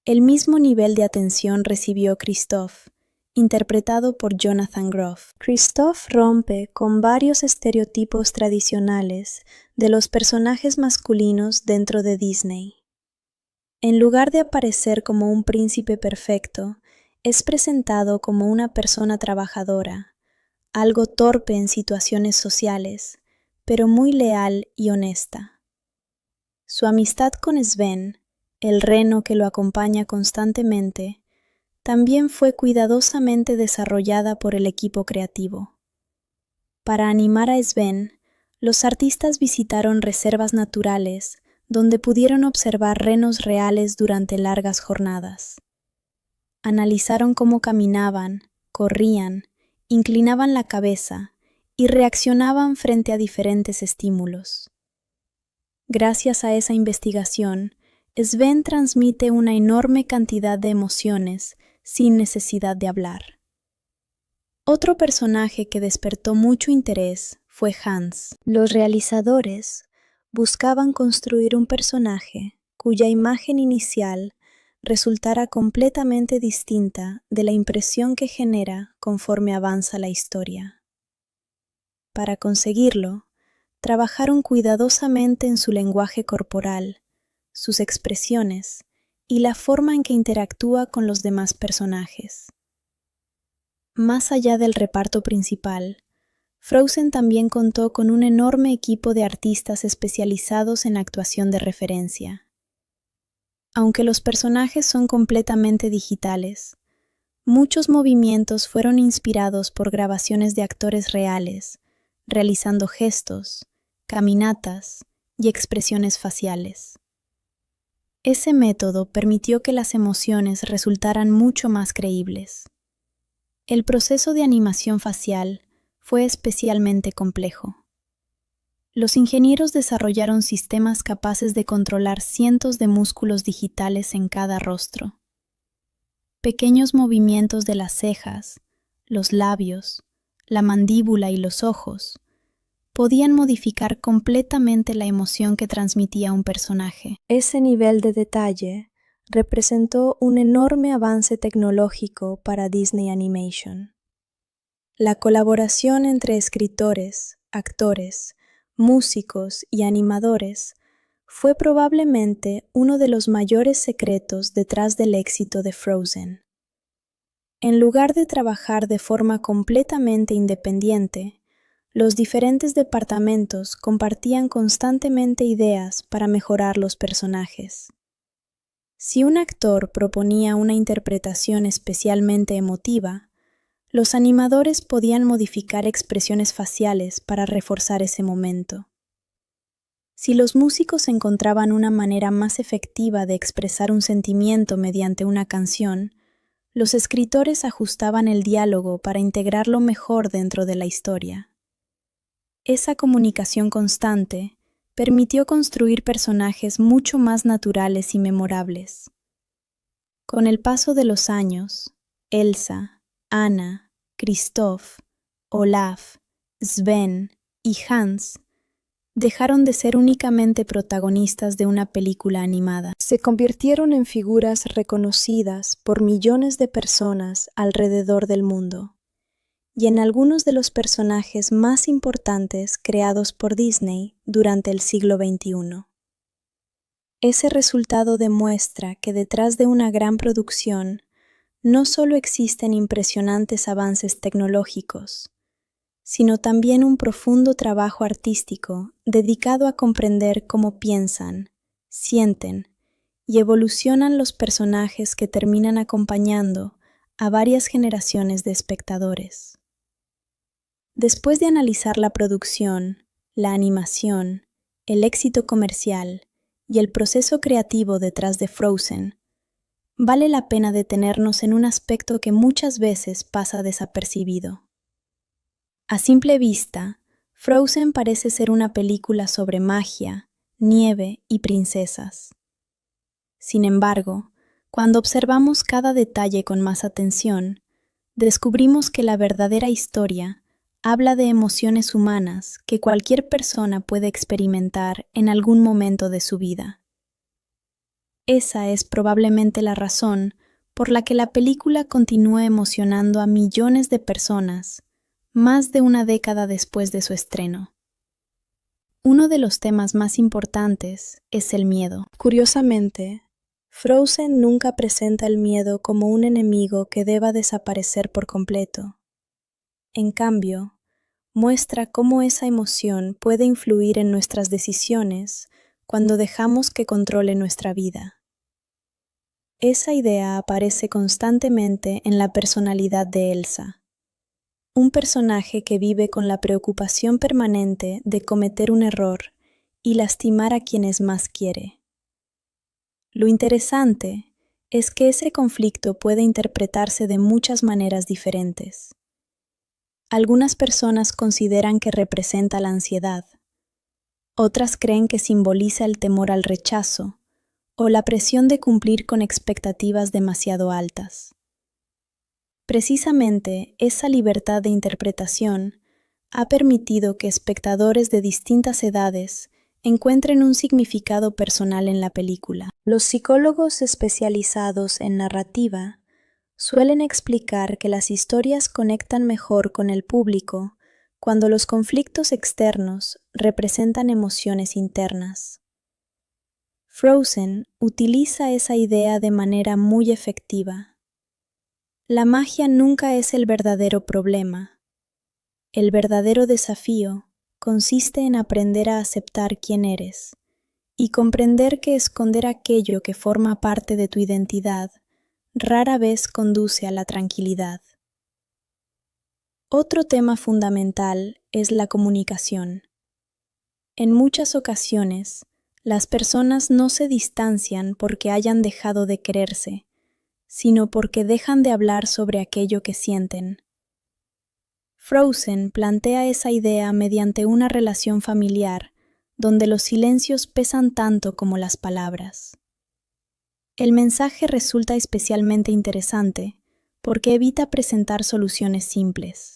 El mismo nivel de atención recibió Christoph, interpretado por Jonathan Groff. Christoph rompe con varios estereotipos tradicionales de los personajes masculinos dentro de Disney. En lugar de aparecer como un príncipe perfecto, es presentado como una persona trabajadora, algo torpe en situaciones sociales, pero muy leal y honesta. Su amistad con Sven, el reno que lo acompaña constantemente, también fue cuidadosamente desarrollada por el equipo creativo. Para animar a Sven, los artistas visitaron reservas naturales donde pudieron observar renos reales durante largas jornadas. Analizaron cómo caminaban, corrían, inclinaban la cabeza y reaccionaban frente a diferentes estímulos. Gracias a esa investigación, Sven transmite una enorme cantidad de emociones sin necesidad de hablar. Otro personaje que despertó mucho interés fue Hans. Los realizadores buscaban construir un personaje cuya imagen inicial resultara completamente distinta de la impresión que genera conforme avanza la historia. Para conseguirlo, trabajaron cuidadosamente en su lenguaje corporal, sus expresiones y la forma en que interactúa con los demás personajes. Más allá del reparto principal, Frozen también contó con un enorme equipo de artistas especializados en actuación de referencia. Aunque los personajes son completamente digitales, muchos movimientos fueron inspirados por grabaciones de actores reales, realizando gestos, caminatas y expresiones faciales. Ese método permitió que las emociones resultaran mucho más creíbles. El proceso de animación facial fue especialmente complejo. Los ingenieros desarrollaron sistemas capaces de controlar cientos de músculos digitales en cada rostro. Pequeños movimientos de las cejas, los labios, la mandíbula y los ojos podían modificar completamente la emoción que transmitía un personaje. Ese nivel de detalle representó un enorme avance tecnológico para Disney Animation. La colaboración entre escritores, actores, músicos y animadores fue probablemente uno de los mayores secretos detrás del éxito de Frozen. En lugar de trabajar de forma completamente independiente, los diferentes departamentos compartían constantemente ideas para mejorar los personajes. Si un actor proponía una interpretación especialmente emotiva, los animadores podían modificar expresiones faciales para reforzar ese momento. Si los músicos encontraban una manera más efectiva de expresar un sentimiento mediante una canción, los escritores ajustaban el diálogo para integrarlo mejor dentro de la historia. Esa comunicación constante permitió construir personajes mucho más naturales y memorables. Con el paso de los años, Elsa, Anna, Christoph, Olaf, Sven y Hans dejaron de ser únicamente protagonistas de una película animada. Se convirtieron en figuras reconocidas por millones de personas alrededor del mundo, y en algunos de los personajes más importantes creados por Disney durante el siglo XXI. Ese resultado demuestra que detrás de una gran producción no solo existen impresionantes avances tecnológicos, sino también un profundo trabajo artístico dedicado a comprender cómo piensan, sienten y evolucionan los personajes que terminan acompañando a varias generaciones de espectadores. Después de analizar la producción, la animación, el éxito comercial y el proceso creativo detrás de Frozen, vale la pena detenernos en un aspecto que muchas veces pasa desapercibido. A simple vista, Frozen parece ser una película sobre magia, nieve y princesas. Sin embargo, Cuando observamos cada detalle con más atención, descubrimos que la verdadera historia habla de emociones humanas que cualquier persona puede experimentar en algún momento de su vida. Esa es probablemente la razón por la que la película continúa emocionando a millones de personas más de una década después de su estreno. Uno de los temas más importantes es el miedo. Curiosamente, Frozen nunca presenta el miedo como un enemigo que deba desaparecer por completo. En cambio, muestra cómo esa emoción puede influir en nuestras decisiones cuando dejamos que controle nuestra vida. Esa idea aparece constantemente en la personalidad de Elsa, un personaje que vive con la preocupación permanente de cometer un error y lastimar a quienes más quiere. Lo interesante es que ese conflicto puede interpretarse de muchas maneras diferentes. Algunas personas consideran que representa la ansiedad, otras creen que simboliza el temor al rechazo o la presión de cumplir con expectativas demasiado altas. Precisamente esa libertad de interpretación ha permitido que espectadores de distintas edades encuentren un significado personal en la película. Los psicólogos especializados en narrativa suelen explicar que las historias conectan mejor con el público cuando los conflictos externos representan emociones internas. Frozen utiliza esa idea de manera muy efectiva. La magia nunca es el verdadero problema. El verdadero desafío consiste en aprender a aceptar quién eres y comprender que esconder aquello que forma parte de tu identidad rara vez conduce a la tranquilidad. Otro tema fundamental es la comunicación. En muchas ocasiones, las personas no se distancian porque hayan dejado de quererse, sino porque dejan de hablar sobre aquello que sienten. Frozen plantea esa idea mediante una relación familiar donde los silencios pesan tanto como las palabras. El mensaje resulta especialmente interesante porque evita presentar soluciones simples.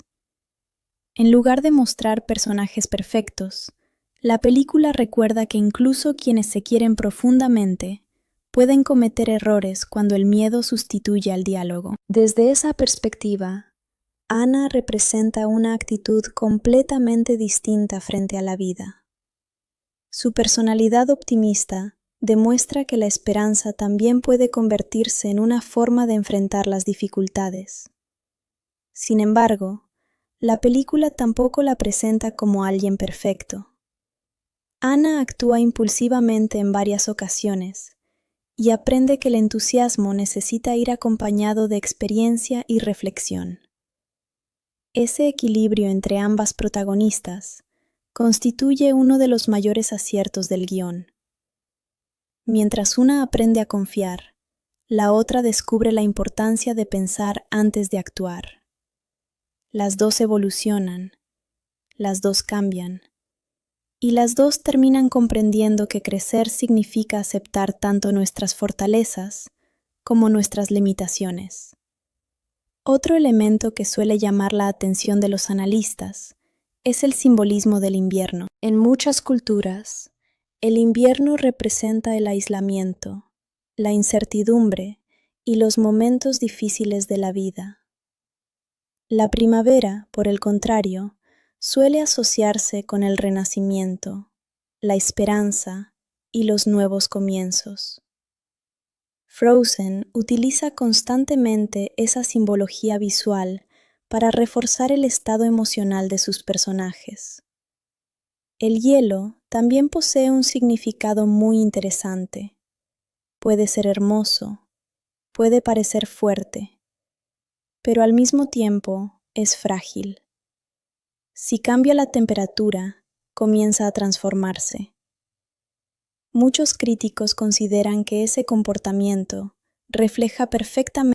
En lugar de mostrar personajes perfectos, la película recuerda que incluso quienes se quieren profundamente pueden cometer errores cuando el miedo sustituye al diálogo. Desde esa perspectiva, Anna representa una actitud completamente distinta frente a la vida. Su personalidad optimista demuestra que la esperanza también puede convertirse en una forma de enfrentar las dificultades. Sin embargo, la película tampoco la presenta como alguien perfecto. Anna actúa impulsivamente en varias ocasiones y aprende que el entusiasmo necesita ir acompañado de experiencia y reflexión. Ese equilibrio entre ambas protagonistas constituye uno de los mayores aciertos del guión. Mientras una aprende a confiar, la otra descubre la importancia de pensar antes de actuar. Las dos evolucionan, las dos cambian, y las dos terminan comprendiendo que crecer significa aceptar tanto nuestras fortalezas como nuestras limitaciones. Otro elemento que suele llamar la atención de los analistas es el simbolismo del invierno. En muchas culturas, el invierno representa el aislamiento, la incertidumbre y los momentos difíciles de la vida. La primavera, por el contrario, suele asociarse con el renacimiento, la esperanza y los nuevos comienzos. Frozen utiliza constantemente esa simbología visual para reforzar el estado emocional de sus personajes. El hielo también posee un significado muy interesante. Puede ser hermoso, puede parecer fuerte, pero al mismo tiempo es frágil. Si cambia la temperatura, comienza a transformarse. Muchos críticos consideran que ese comportamiento refleja perfectamente